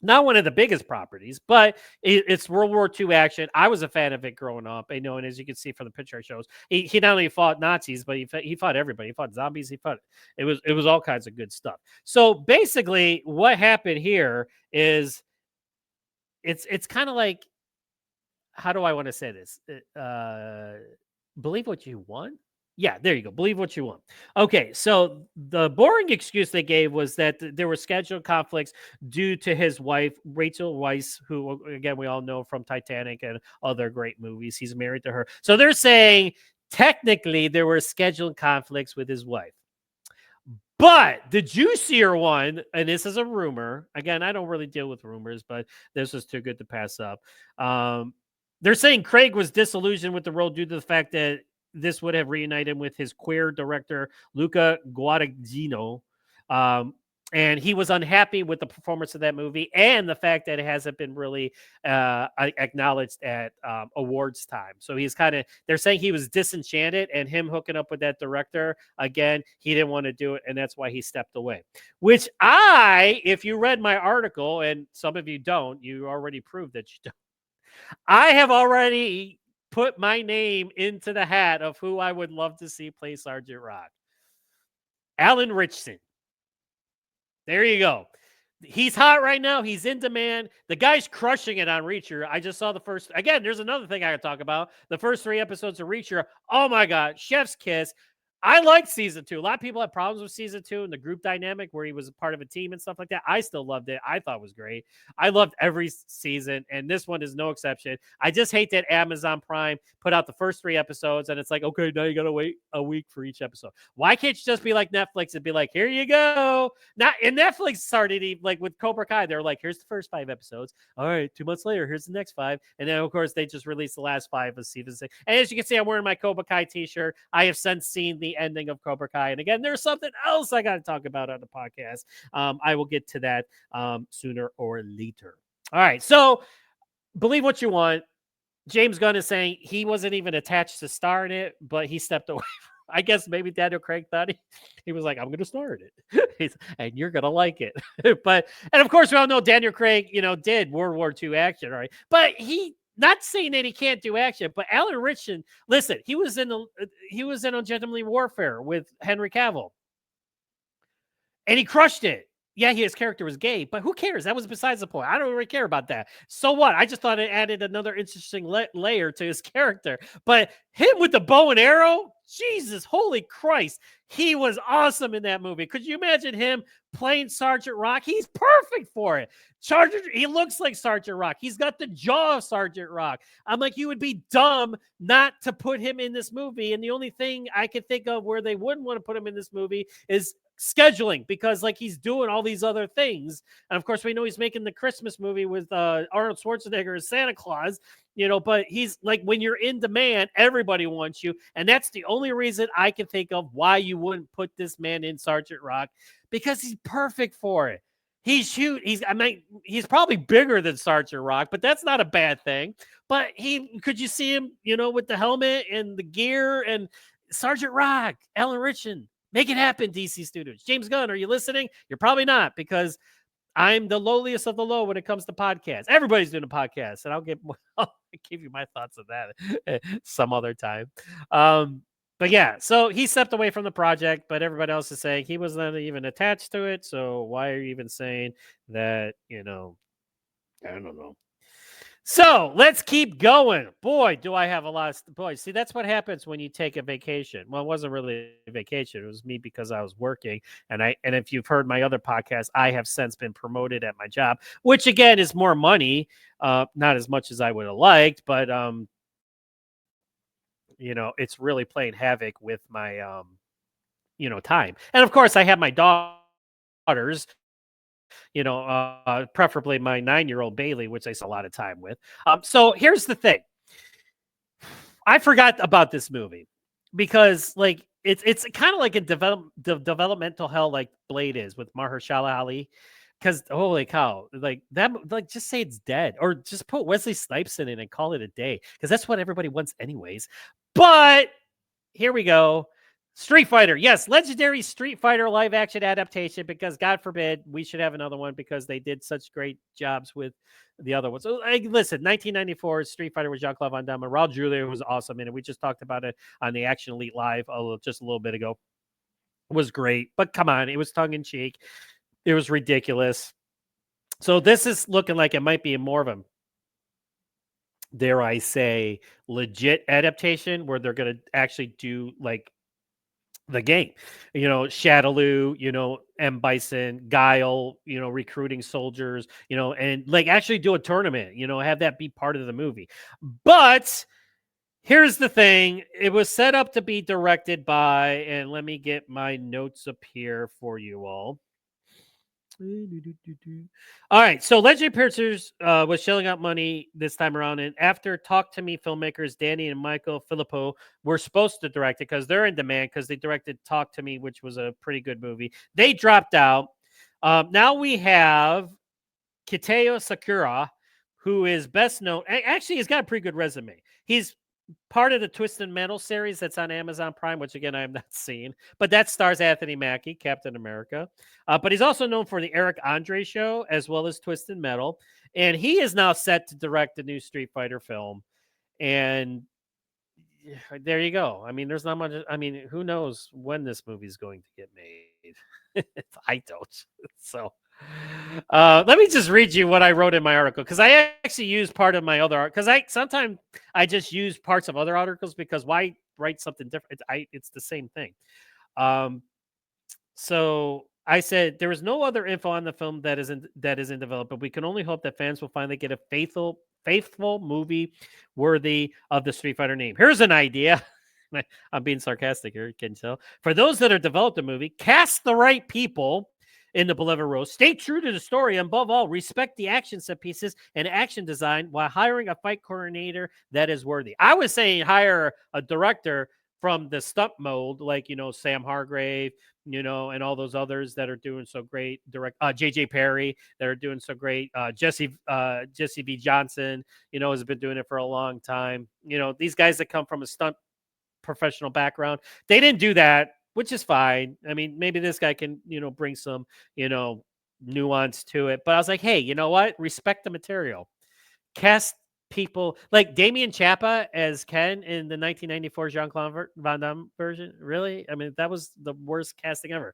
Not one of the biggest properties, but it's World War II action. I was a fan of it growing up. I know, and as you can see from the picture I shows, he not only fought Nazis, but he fought everybody. He fought zombies. It was all kinds of good stuff. So basically, what happened here is it's kind of like, how do I want to say this? Believe what you want. Yeah, there you go. Believe what you want. Okay, so the boring excuse they gave was that there were scheduled conflicts due to his wife, Rachel Weisz, who, again, we all know from Titanic and other great movies. He's married to her. So they're saying technically there were scheduled conflicts with his wife. But the juicier one, and this is a rumor. Again, I don't really deal with rumors, but this was too good to pass up. They're saying Craig was disillusioned with the role due to the fact that this would have reunited him with his queer director, Luca Guadagnino. And he was unhappy with the performance of that movie and the fact that it hasn't been really acknowledged at awards time. So they're saying he was disenchanted, and him hooking up with that director, again, he didn't want to do it, and that's why he stepped away. Which if you read my article, and some of you don't, you already proved that you don't. I have already put my name into the hat of who I would love to see play Sergeant Rock. Alan Ritchson. There you go. He's hot right now. He's in demand. The guy's crushing it on Reacher. I just saw the first. Again, there's another thing I could talk about. The first 3 episodes of Reacher. Oh my God, chef's kiss. I liked season 2. A lot of people have problems with season 2 and the group dynamic where he was a part of a team and stuff like that. I still loved it. I thought it was great. I loved every season, and this one is no exception. I just hate that Amazon Prime put out the first 3 episodes, and it's like, okay, now you got to wait a week for each episode. Why can't you just be like Netflix and be like, here you go? And Netflix started like with Cobra Kai. They're like, here's the first 5 episodes. All right, 2 months later, here's the next 5. And then, of course, they just released the last 5 of season 6. And as you can see, I'm wearing my Cobra Kai t-shirt. I have since seen the ending of Cobra Kai. And again, there's something else I got to talk about on the podcast. I will get to that sooner or later. All right. So believe what you want. James Gunn is saying he wasn't even attached to star in it, but he stepped away. I guess maybe Daniel Craig thought he was like, I'm going to star in it. And you're going to like it. And of course, we all know Daniel Craig, did World War II action, right? But not saying that he can't do action, but Alan Ritchson, listen, he was in Ungentlemanly Warfare with Henry Cavill, and he crushed it. Yeah, his character was gay, but who cares? That was besides the point. I don't really care about that. So what? I just thought it added another interesting layer to his character. But him with the bow and arrow, Jesus, holy Christ, he was awesome in that movie. Could you imagine him playing Sergeant Rock? He's perfect for it. He looks like Sergeant Rock. He's got the jaw of Sergeant Rock. I'm like, you would be dumb not to put him in this movie. And the only thing I can think of where they wouldn't want to put him in this movie is scheduling because like he's doing all these other things. And of course, we know he's making the Christmas movie with Arnold Schwarzenegger as Santa Claus, but he's like, when you're in demand, everybody wants you. And that's the only reason I can think of why you wouldn't put this man in Sergeant Rock, because he's perfect for it. He's huge. He's probably bigger than Sergeant Rock, but that's not a bad thing. But could you see him, with the helmet and the gear and Sergeant Rock, Alan Ritchson, make it happen, DC Studios. James Gunn, are you listening? You're probably not, because I'm the lowliest of the low when it comes to podcasts. Everybody's doing a podcast, and I'll give you my thoughts on that some other time. But yeah, so he stepped away from the project, but everybody else is saying he was not even attached to it. So why are you even saying that? I don't know. So let's keep going. Boy, do I have a lot of boys. See, that's what happens when you take a vacation. Well, it wasn't really a vacation. It was me because I was working. And if you've heard my other podcast, I have since been promoted at my job, which again is more money. Not as much as I would have liked, but it's really playing havoc with my time. And of course I have my daughters, preferably my 9-year-old Bailey, which I spend a lot of time with. So here's the thing. I forgot about this movie because like it's kind of like a developmental hell like Blade is with Mahershala Ali. Because holy cow, like that, like just say it's dead or just put Wesley Snipes in it and call it a day, because that's what everybody wants anyways. But here we go. Street Fighter. Yes, legendary Street Fighter live action adaptation, because God forbid we should have another one because they did such great jobs with the other ones. So, listen, 1994 Street Fighter with Jean-Claude Van Damme. Raul Julia was awesome in it. We just talked about it on the Action Elite Live just a little bit ago. It was great, but come on, it was tongue-in-cheek. It was ridiculous. So this is looking like it might be more of a, dare I say, legit adaptation where they're going to actually do like the game, Shadaloo, M. Bison, Guile, recruiting soldiers, and like actually do a tournament, have that be part of the movie. But here's the thing. It was set up to be directed by, and let me get my notes up here for you all. All right, so Legendary Pictures was shelling out money this time around, and after Talk to Me filmmakers Danny and Michael Filippo were supposed to direct it because they're in demand because they directed Talk to Me, which was a pretty good movie. They dropped out. Now we have Kitao Sakura, who is best known. Actually, he's got a pretty good resume. He's part of the Twisted Metal series that's on Amazon Prime, which again I have not seen, but that stars Anthony Mackie, Captain America. But he's also known for the Eric Andre Show as well as Twisted Metal, and he is now set to direct the new Street Fighter film. And there you go. I mean, there's not much. I mean, who knows when this movie is going to get made? I don't. So. Let me just read you what I wrote in my article, because I actually used part of my other art, because sometimes I just use parts of other articles, because why write something different? It's the same thing. So I said there was no other info on the film that is in development, but we can only hope that fans will finally get a faithful movie worthy of the Street Fighter name. Here's an idea. I'm being sarcastic here, you can tell. For those that are developed a movie, cast the right people in the beloved role. Stay true to the story, and above all, respect the action set pieces and action design while hiring a fight coordinator that is worthy. I was saying hire a director from the stunt mold, like, Sam Hargrave, and all those others that are doing so great. JJ Perry that are doing so great. Jesse V. Johnson, has been doing it for a long time. These guys that come from a stunt professional background, they didn't do that, which is fine. I mean, maybe this guy can, bring some, nuance to it. But I was like, hey, you know what? Respect the material. Cast people like Damian Chapa as Ken in the 1994 Jean-Claude Van Damme version. Really? I mean, that was the worst casting ever.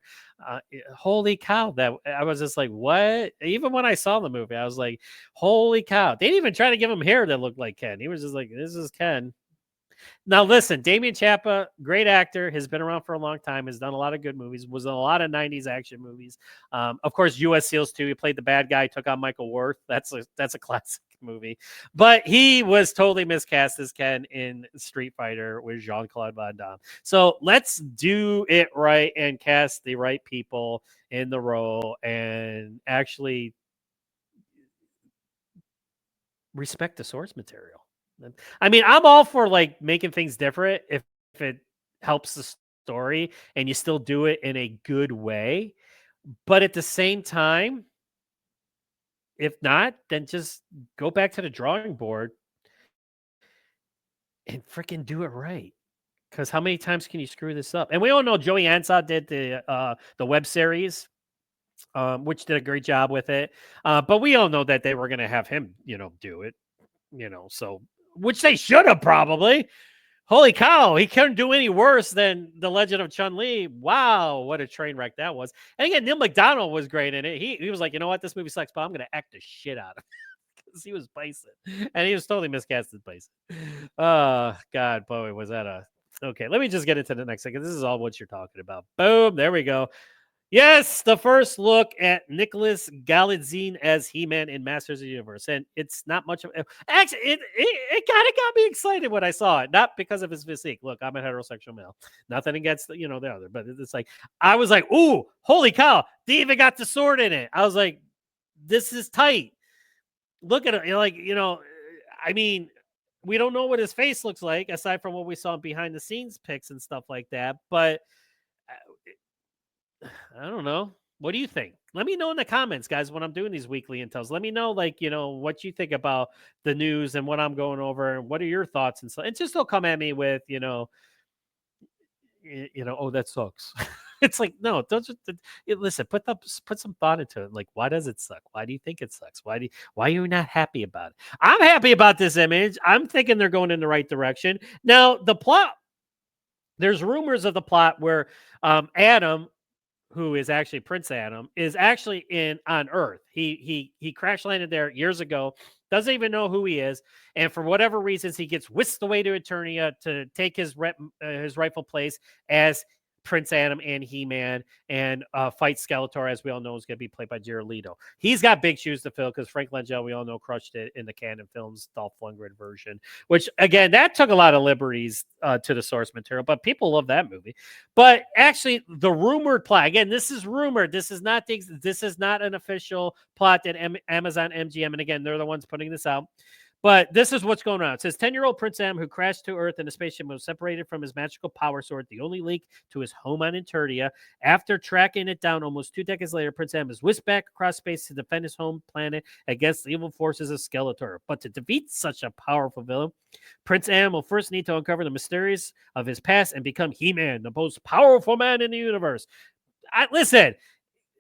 Holy cow. That I was just like, what? Even when I saw the movie, I was like, holy cow. They didn't even try to give him hair that looked like Ken. He was just like, this is Ken. Now, listen, Damian Chapa, great actor, has been around for a long time, has done a lot of good movies, was in a lot of 90s action movies. Of course, U.S. SEALs 2, he played the bad guy, took on Michael Worth. That's a classic. movie. But he was totally miscast as Ken in Street Fighter with Jean-Claude Van Damme. So let's do it right and cast the right people in the role and actually respect the source material. I mean, I'm all for like making things different if it helps the story and you still do it in a good way. But at the same time, if not, then just go back to the drawing board and freaking do it right. Because how many times can you screw this up? And we all know Joey Ansah did the web series, which did a great job with it. But we all know that they were going to have him, do it. So which they should have probably. Holy cow, he couldn't do any worse than The Legend of Chun-Li. Wow, what a train wreck that was. And again, Neil McDonald was great in it. He was like, you know what, this movie sucks, but I'm going to act the shit out of it. Because he was Bison. And he was totally miscast as Bison. Oh, God, boy, was that a... Okay, let me just get into the next second. This is all what you're talking about. Boom, there we go. Yes, the first look at Nicholas Galitzine as He-Man in Masters of the Universe, and it's not much of actually. It kind of got me excited when I saw it, not because of his physique. Look, I'm a heterosexual male, nothing against the other, but it's like I was like, "Ooh, holy cow!" They even got the sword in it. I was like, "This is tight." Look at it, I mean, we don't know what his face looks like aside from what we saw behind the scenes pics and stuff like that, but I don't know. What do you think? Let me know in the comments, guys, when I'm doing these weekly intels. Let me know, what you think about the news and what I'm going over, and what are your thoughts and stuff. And just don't come at me with, oh, that sucks. It's like, no, don't just listen. Put some thought into it. Like, why does it suck? Why do you think it sucks? Why are you not happy about it? I'm happy about this image. I'm thinking they're going in the right direction. Now, the plot. There's rumors of the plot where Adam, who is actually Prince Adam, is actually on Earth. He crash landed there years ago. Doesn't even know who he is, and for whatever reasons, he gets whisked away to Eternia to take his rightful place as Prince Adam and He-Man, and fight Skeletor, as we all know, is going to be played by Jared Leto. He's got big shoes to fill because Frank Langella, we all know, crushed it in the canon films, Dolph Lundgren version, which, again, that took a lot of liberties to the source material, but people love that movie. But actually, the rumored plot, again, this is rumored. This is not an official plot that Amazon MGM, and again, they're the ones putting this out. But this is what's going on. It says 10-year-old Prince Adam, who crashed to Earth in a spaceship, was separated from his magical power sword, the only link to his home on Eternia. After tracking it down almost 2 decades later, Prince Adam is whisked back across space to defend his home planet against the evil forces of Skeletor. But to defeat such a powerful villain, Prince Adam will first need to uncover the mysteries of his past and become He-Man, the most powerful man in the universe. Listen,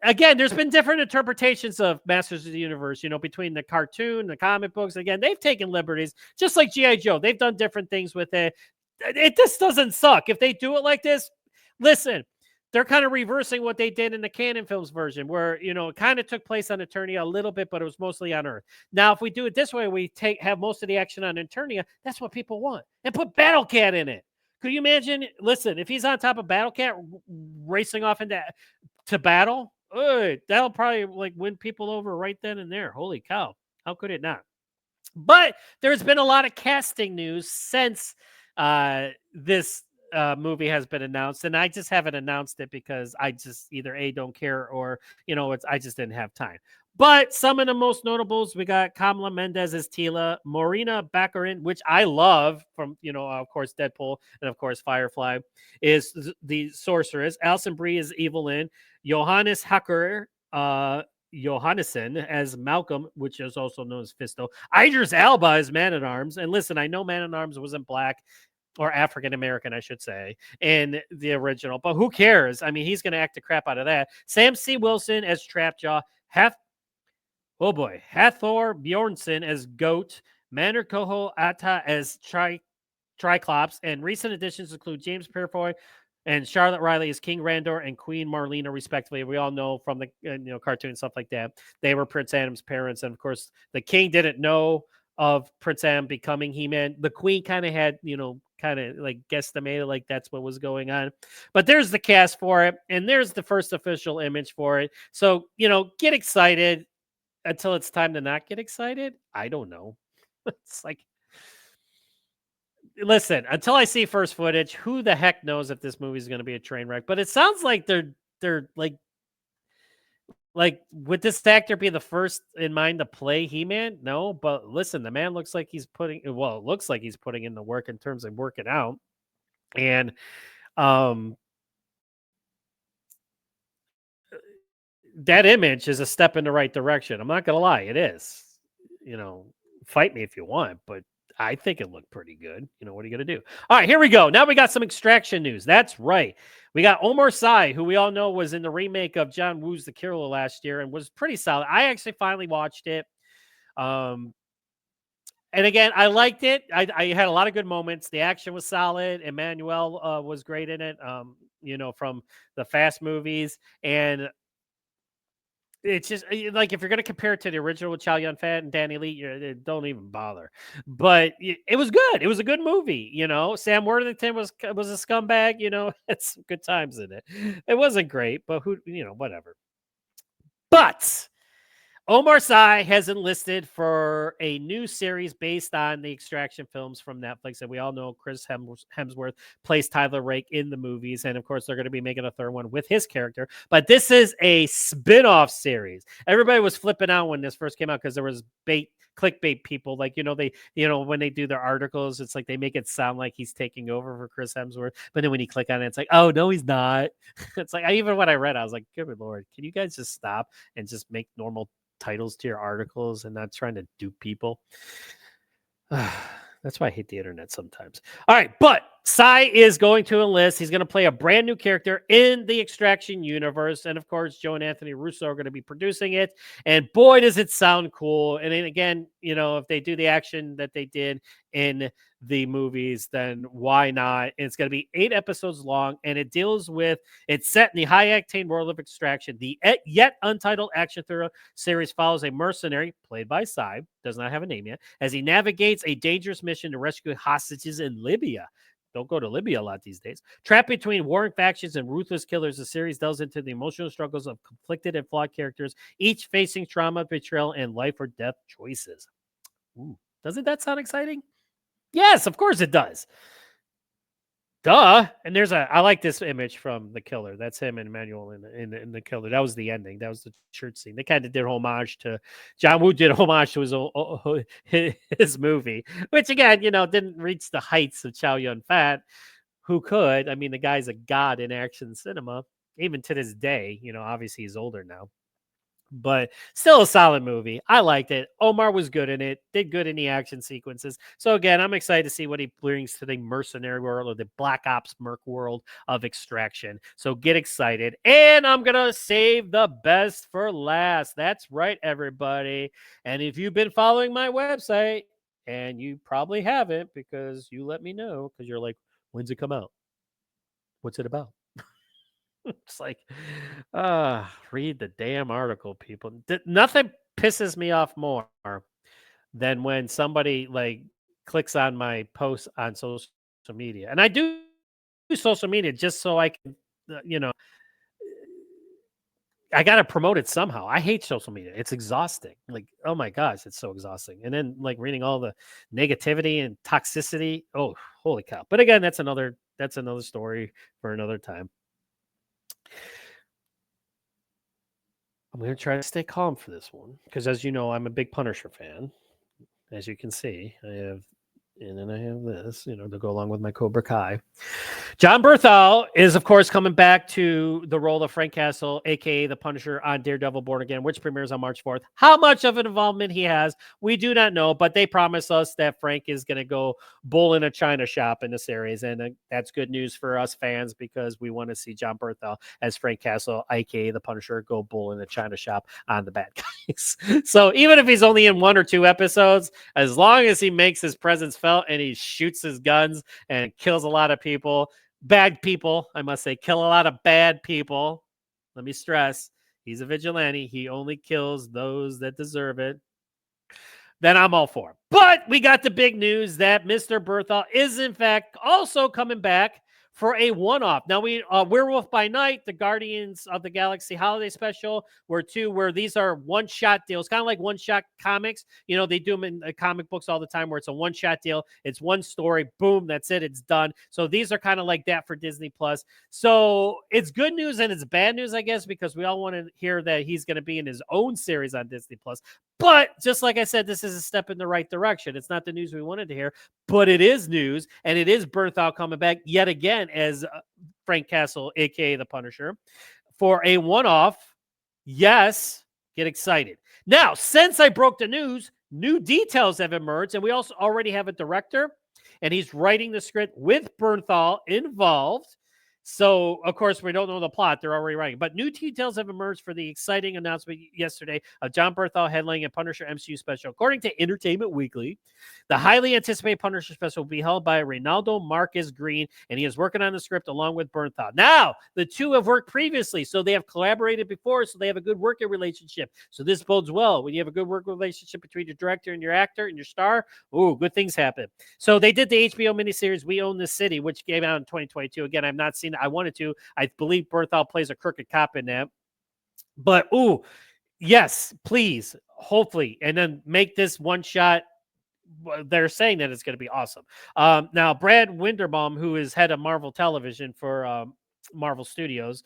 again, there's been different interpretations of Masters of the Universe, between the cartoon, the comic books. Again, they've taken liberties, just like G.I. Joe. They've done different things with it. It just doesn't suck. If they do it like this, listen, they're kind of reversing what they did in the canon films version, where, it kind of took place on Eternia a little bit, but it was mostly on Earth. Now, if we do it this way, we have most of the action on Eternia. That's what people want. And put Battle Cat in it. Could you imagine? Listen, if he's on top of Battle Cat racing off to battle, that'll probably win people over right then and there. Holy cow. How could it not? But there's been a lot of casting news since this movie has been announced, and I just haven't announced it because I just either don't care or I just didn't have time. But some of the most notables, we got Kamala Mendes as Tila, Morena Baccarin, which I love from of course Deadpool and of course Firefly, is the sorceress. Alison Brie is Evelyn. Johannes Hacker, Johannesson as Malcolm, which is also known as Fisto. Idris Elba is Man-at-Arms. And listen, I know Man-at-Arms wasn't black or African American, I should say, in the original, but who cares? I mean, he's going to act the crap out of that. Sam C. Wilson as Trapjaw. Hathor Bjornsson as Goat. Mander Koho Atta as Triclops. And recent additions include James Purefoy and Charlotte Riley as King Randor and Queen Marlena, respectively. We all know from the cartoon stuff like that, they were Prince Adam's parents, and of course, the King didn't know of Prince Adam becoming He-Man. The Queen kind of had, kind of like guesstimated like that's what was going on. But there's the cast for it, and there's the first official image for it. So get excited. until it's time to not get excited. I don't know. It's like, listen, until I see first footage, who the heck knows if this movie is going to be a train wreck? But it sounds like they're like would this actor be the first in mind to play He-Man? No, but listen, the man looks like he's putting well, it looks like he's putting in the work in terms of working out. And um that image is a step in the right direction. I'm not gonna lie, it is. You know, fight me if you want, but I think it looked pretty good. You know, what are you gonna do? All right, here we go. Now we got some Extraction news. That's right. We got Omar Sy, who we all know was in the remake of John Woo's The Killer last year and was pretty solid. I actually finally watched it. Um, and again, I liked it. I had a lot of good moments. The action was solid. Emmanuel was great in it. You know, from the Fast movies, and it's just like if you're gonna compare it to the original with Chow Yun Fat and Danny Lee, don't even bother. But it was good. It was a good movie. You know, Sam Worthington was a scumbag. You know, it's good times in it. It wasn't great, but who you know, whatever. But Omar Sy has enlisted for a new series based on the Extraction films from Netflix. And we all know Chris Hemsworth plays Tyler Rake in the movies. And of course, they're going to be making a third one with his character. But this is a spin-off series. Everybody was flipping out when this first came out because there was clickbait people. Like, when they do their articles, it's like they make it sound like he's taking over for Chris Hemsworth. But then when you click on it, it's like, oh, no, he's not. It's like, even when I read, I was like, good Lord, can you guys just stop and just make normal titles to your articles and not trying to dupe people? That's why I hate the internet sometimes. All right, but Sy is going to enlist. He's going to play a brand new character in the Extraction universe. And of course, Joe and Anthony Russo are going to be producing it. And boy, does it sound cool. And then again, if they do the action that they did in the movies, then why not? It's going to be 8 episodes long, and it's set in the high octane world of Extraction. The yet untitled action thriller series follows a mercenary played by Sy, does not have a name yet, as he navigates a dangerous mission to rescue hostages in Libya. Don't go to Libya a lot these days. Trapped between warring factions and ruthless killers, the series delves into the emotional struggles of conflicted and flawed characters, each facing trauma, betrayal, and life or death choices. Ooh, doesn't that sound exciting? Yes, of course it does. Duh. And I like this image from The Killer. That's him and Emmanuel in The Killer. That was the ending. That was the church scene. They kind of did homage to John Woo did homage to his movie, which again, didn't reach the heights of Chow Yun Fat. Who could? I mean, the guy's a god in action cinema, even to this day. Obviously he's older now. But still a solid movie. I liked it. Omar was good in it, did good in the action sequences. So again, I'm excited to see what he brings to the mercenary world or the Black Ops Merc world of Extraction. So get excited. And I'm going to save the best for last. That's right, everybody. And if you've been following my website, and you probably haven't because you let me know because you're like, when's it come out? What's it about? It's like, read the damn article, people. Nothing pisses me off more than when somebody like clicks on my post on social media. And I do social media just so I can, I got to promote it somehow. I hate social media. It's exhausting. Like, oh my gosh, it's so exhausting. And then like reading all the negativity and toxicity. Oh, holy cow. But again, that's another story for another time. I'm going to try to stay calm for this one because, as you know, I'm a big Punisher fan. As you can see, I have this, to go along with my Cobra Kai. Jon Bernthal is, of course, coming back to the role of Frank Castle, a.k.a. the Punisher on Daredevil Born Again, which premieres on March 4th. How much of an involvement he has, we do not know, but they promise us that Frank is going to go bull in a china shop in the series, and that's good news for us fans because we want to see Jon Bernthal as Frank Castle, a.k.a. the Punisher, go bull in a china shop on the bad guys. So even if he's only in 1 or 2 episodes, as long as he makes his presence felt and he shoots his guns and kills a lot of people, bad people, I must say, kill a lot of bad people. Let me stress, he's a vigilante. He only kills those that deserve it. Then I'm all for it. But we got the big news that Mr. Bernthal is, in fact, also coming back for a one-off. Now we Werewolf by Night, the Guardians of the Galaxy holiday special where these are one-shot deals, kind of like one-shot comics. They do them in comic books all the time where it's a one-shot deal. It's one story, boom, that's it, it's done. So these are kind of like that for Disney Plus. So it's good news and it's bad news, I guess, because we all want to hear that he's going to be in his own series on Disney Plus. But just like I said, this is a step in the right direction. It's not the news we wanted to hear, but it is news, and it is Bernthal coming back yet again as Frank Castle, a.k.a. the Punisher, for a one-off. Yes, get excited. Now, since I broke the news, new details have emerged, and we also already have a director, and he's writing the script with Bernthal involved. So, of course, we don't know the plot. They're already writing. But new details have emerged for the exciting announcement yesterday of Jon Bernthal headlining a Punisher MCU special. According to Entertainment Weekly, the highly anticipated Punisher special will be held by Reynaldo Marcus Green, and he is working on the script along with Bernthal. Now, the two have worked previously, so they have collaborated before, so they have a good working relationship. So this bodes well. When you have a good working relationship between your director and your actor and your star, ooh, good things happen. So they did the HBO miniseries We Own This City, which came out in 2022. Again, I've not seen it. I wanted to. I believe Bernthal plays a crooked cop in that. But, ooh, yes, please, hopefully, and then make this one shot. They're saying that it's going to be awesome. Now, Brad Winderbaum, who is head of Marvel Television for Marvel Studios,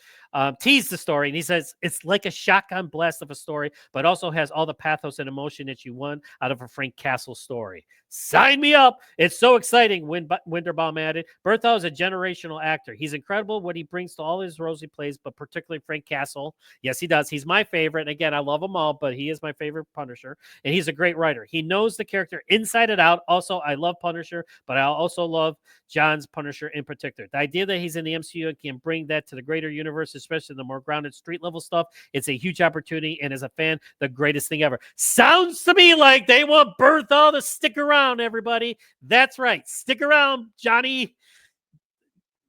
teased the story, and he says it's like a shotgun blast of a story, but also has all the pathos and emotion that you want out of a Frank Castle story. Sign me up. It's so exciting, Winderbaum added. Bernthal is a generational actor. He's incredible what he brings to all his roles he plays, but particularly Frank Castle. Yes, he does. He's my favorite. And again, I love them all, but he is my favorite Punisher, and he's a great writer. He knows the character inside and out. Also, I love Punisher, but I also love Jon's Punisher in particular. The idea that he's in the MCU and can bring that to the greater universe, especially the more grounded street level stuff, it's a huge opportunity, and as a fan, the greatest thing ever. Sounds to me like they want Bernthal to stick around, everybody. That's right. Stick around, Johnny.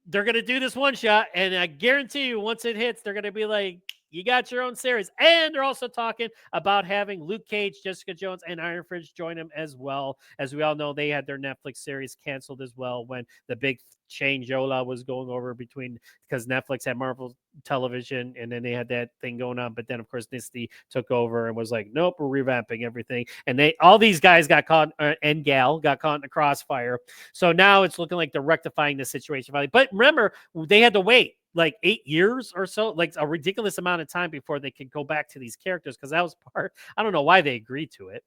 They're going to do this one shot, and I guarantee you once it hits, they're going to be like, you got your own series. And they're also talking about having Luke Cage, Jessica Jones, and Iron Fist join them as well. As we all know, they had their Netflix series canceled as well when the big changeola was going over between, because Netflix had Marvel Television, and then they had that thing going on. But then, of course, Disney took over and was like, nope, we're revamping everything. And all these guys got caught, and gal got caught in the crossfire. So now it's looking like they're rectifying the situation. But remember, they had to wait like 8 years or so, like a ridiculous amount of time before they could go back to these characters, because that was part. I don't know why they agreed to it.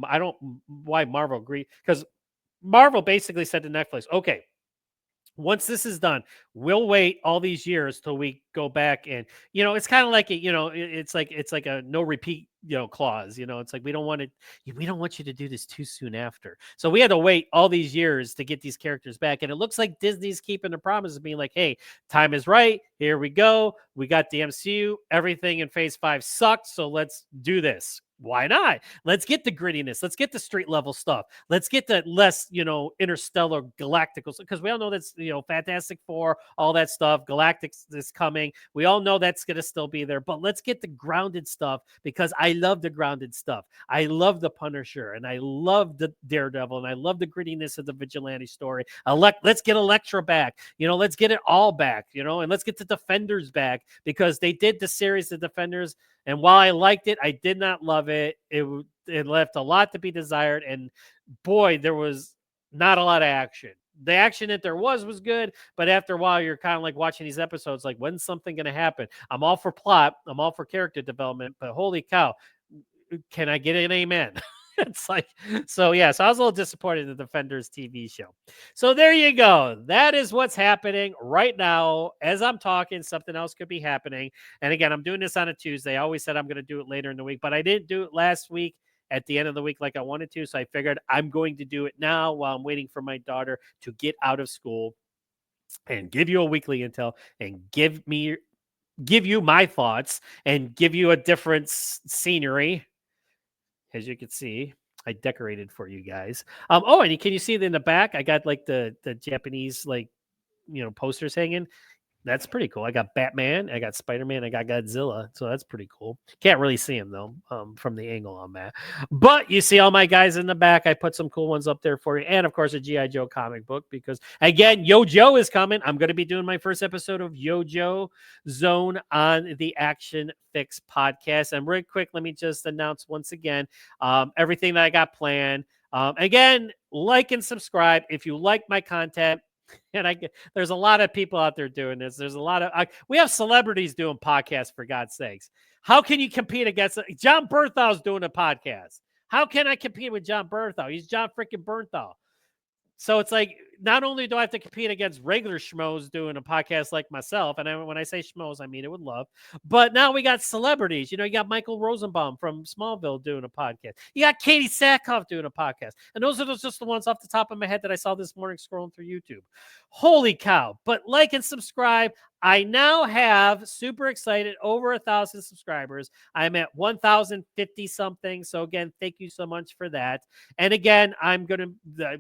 I don't why Marvel agreed, because Marvel basically said to Netflix, okay, once this is done, we'll wait all these years till we go back, and it's kind of like it's like a no repeat clause. It's like we don't want you to do this too soon after. So we had to wait all these years to get these characters back, and it looks like Disney's keeping the promise of being like, hey, time is right. Here we go. We got the MCU. Everything in Phase 5 sucked, so let's do this. Why not? Let's get the grittiness. Let's get the street level stuff. Let's get the less, interstellar galactical, because we all know that's, Fantastic Four, all that stuff. Galactics is coming. We all know that's going to still be there, but let's get the grounded stuff, because I love the grounded stuff. I love the Punisher, and I love the Daredevil, and I love the grittiness of the vigilante story. Let's get Elektra back. Let's get it all back, and let's get the Defenders back, because they did the series, The Defenders. And while I liked it, I did not love it. It left a lot to be desired. And boy, there was not a lot of action. The action that there was good, but after a while, you're kind of like watching these episodes, like, when's something going to happen? I'm all for plot. I'm all for character development, but holy cow, can I get an amen? It's like, so yeah, so I was a little disappointed in the Defenders TV show. So there you go. That is what's happening right now. As I'm talking, something else could be happening. And again, I'm doing this on a Tuesday. I always said I'm going to do it later in the week, but I didn't do it last week at the end of the week like I wanted to. So I figured I'm going to do it now while I'm waiting for my daughter to get out of school, and give you a weekly intel, and give you my thoughts, and give you a different scenery. As you can see, I decorated for you guys. And can you see in the back? I got like the Japanese posters hanging. That's pretty cool. I got Batman, I got Spider-Man, I got Godzilla. So that's pretty cool. Can't really see him though, from the angle on that. But you see all my guys in the back. I put some cool ones up there for you. And of course, a G.I. Joe comic book because again, Yo Joe is coming. I'm going to be doing my first episode of Yo Joe Zone on the Action Fix podcast. And real quick, let me just announce once again everything that I got planned. Again, like and subscribe if you like my content. And there's a lot of people out there doing this. There's a lot of we have celebrities doing podcasts, for God's sakes. How can you compete against Jon Bernthal's doing a podcast? How can I compete with Jon Bernthal? He's Jon freaking Bernthal. So it's like, not only do I have to compete against regular schmoes doing a podcast like myself, and when I say schmoes, I mean it with love, but now we got celebrities. You got Michael Rosenbaum from Smallville doing a podcast. You got Katie Sackhoff doing a podcast. And those are just the ones off the top of my head that I saw this morning scrolling through YouTube. Holy cow. But like and subscribe. I now have, super excited, over 1,000 subscribers. I'm at 1,050 something. So again, thank you so much for that. And again,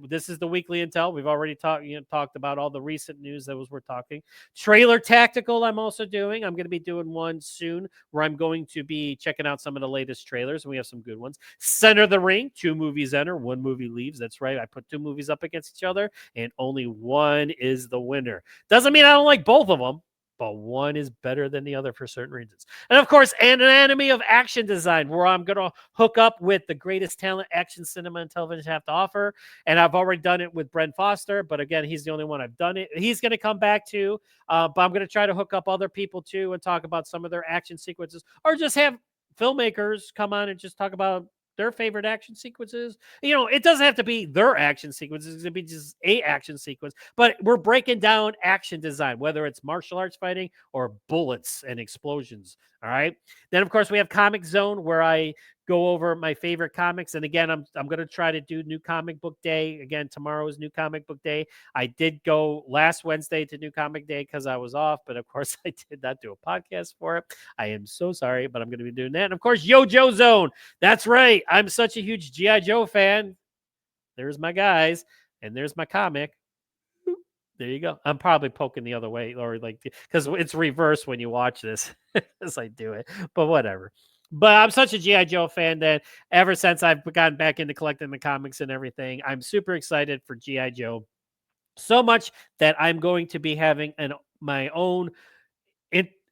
this is the weekly intel. We've already talked about all the recent news that we're talking. Trailer Tactical I'm also doing. I'm going to be doing one soon where I'm going to be checking out some of the latest trailers. And we have some good ones. Center the Ring, 2 movies enter, 1 movie leaves. That's right. I put 2 movies up against each other and only one is the winner. Doesn't mean I don't like both of them, but one is better than the other for certain reasons. And of course, An Anatomy of Action Design, where I'm going to hook up with the greatest talent action cinema and television have to offer. And I've already done it with Brent Foster, but again, he's the only one I've done it. He's going to come back too, but I'm going to try to hook up other people too and talk about some of their action sequences, or just have filmmakers come on and just talk about their favorite action sequences. It doesn't have to be their action sequences. It's going to be just a action sequence, but we're breaking down action design, whether it's martial arts fighting or bullets and explosions. All right. Then, of course, we have Comic Zone, where I go over my favorite comics. And again, I'm going to try to do New Comic Book Day. Again, tomorrow is New Comic Book Day. I did go last Wednesday to New Comic Day because I was off, but of course I did not do a podcast for it. I am so sorry, but I'm going to be doing that. And of course, Yo Joe Zone. That's right. I'm such a huge G.I. Joe fan. There's my guys, and there's my comic. There you go. I'm probably poking the other way, or because it's reversed when you watch this as I do it, but whatever. But I'm such a G.I. Joe fan that ever since I've gotten back into collecting the comics and everything, I'm super excited for G.I. Joe. So much that I'm going to be having my own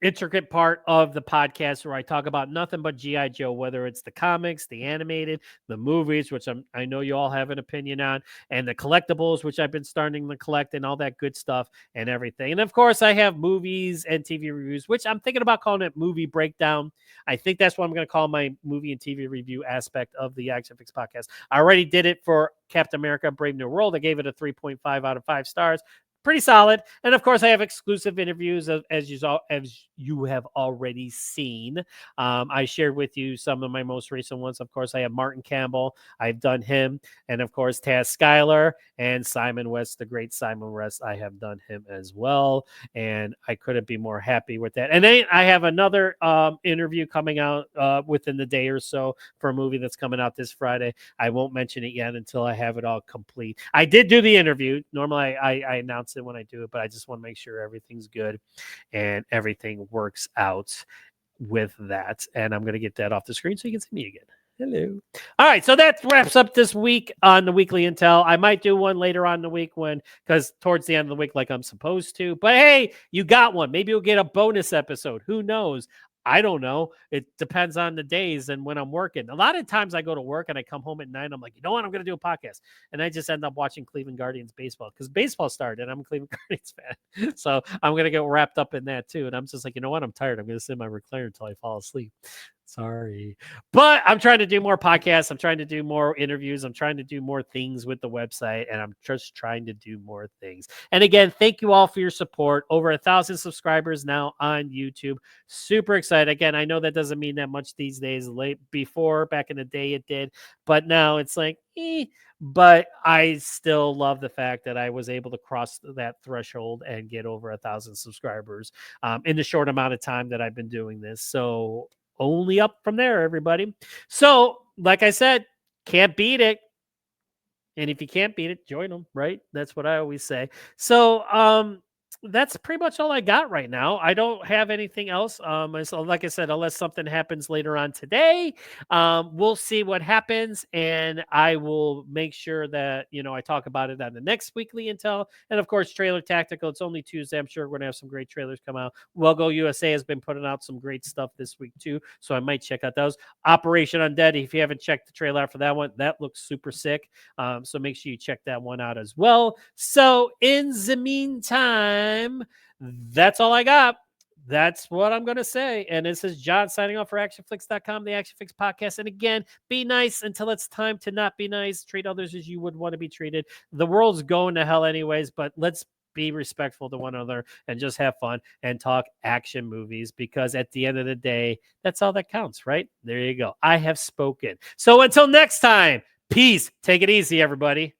intricate part of the podcast where I talk about nothing but G.I. Joe, whether it's the comics, the animated, the movies, which I know you all have an opinion on, and the collectibles, which I've been starting to collect, and all that good stuff and everything. And of course, I have movies and TV reviews, which I'm thinking about calling it Movie Breakdown. I think that's what I'm going to call my movie and TV review aspect of the Action Fix podcast. I already did it for Captain America Brave New World. I gave it a 3.5 out of 5 stars. Pretty solid. And of course, I have exclusive interviews as you have already seen. I shared with you some of my most recent ones. Of course, I have Martin Campbell. I've done him. And of course, Taz Schuyler and Simon West, the great Simon West. I have done him as well. And I couldn't be more happy with that. And then I have another interview coming out within the day or so for a movie that's coming out this Friday. I won't mention it yet until I have it all complete. I did do the interview. Normally, I announce it when I do it, but I just want to make sure everything's good and everything works out with that. And I'm going to get that off the screen so you can see me again. Hello. All right. So that wraps up this week on the Weekly Intel. I might do one later on in the week because towards the end of the week, like I'm supposed to. But hey, you got one. Maybe you'll get a bonus episode. Who knows? I don't know. It depends on the days and when I'm working. A lot of times I go to work and I come home at night. I'm like, you know what? I'm going to do a podcast. And I just end up watching Cleveland Guardians baseball because baseball started and I'm a Cleveland Guardians fan. So I'm going to get wrapped up in that too. And I'm just like, you know what? I'm tired. I'm going to sit in my recliner until I fall asleep. Sorry. But I'm trying to do more podcasts. I'm trying to do more interviews. I'm trying to do more things with the website. And I'm just trying to do more things. And again, thank you all for your support. Over 1,000 subscribers now on YouTube. Super excited. Again, I know that doesn't mean that much these days. Back in the day it did. But now it's like, but I still love the fact that I was able to cross that threshold and get over 1,000 subscribers in the short amount of time that I've been doing this. So only up from there, everybody. So, like I said, can't beat it. And if you can't beat it, join them, right? That's what I always say. So, That's pretty much all I got right now. I don't have anything else. So like I said, unless something happens later on today, we'll see what happens, and I will make sure that I talk about it on the next weekly intel. And of course, Trailer Tactical. It's only Tuesday. I'm sure we're gonna have some great trailers come out. Well Go USA has been putting out some great stuff this week too, so I might check out those. Operation Undead. If you haven't checked the trailer out for that one, that looks super sick. So make sure you check that one out as well. So in the meantime, that's all I got. That's what I'm going to say. And this is John signing off for ActionFlix.com, the ActionFlix podcast. And again, be nice until it's time to not be nice. Treat others as you would want to be treated. The world's going to hell anyways, but let's be respectful to one another and just have fun and talk action movies, because at the end of the day, that's all that counts, right? There you go. I have spoken. So until next time, peace. Take it easy, everybody.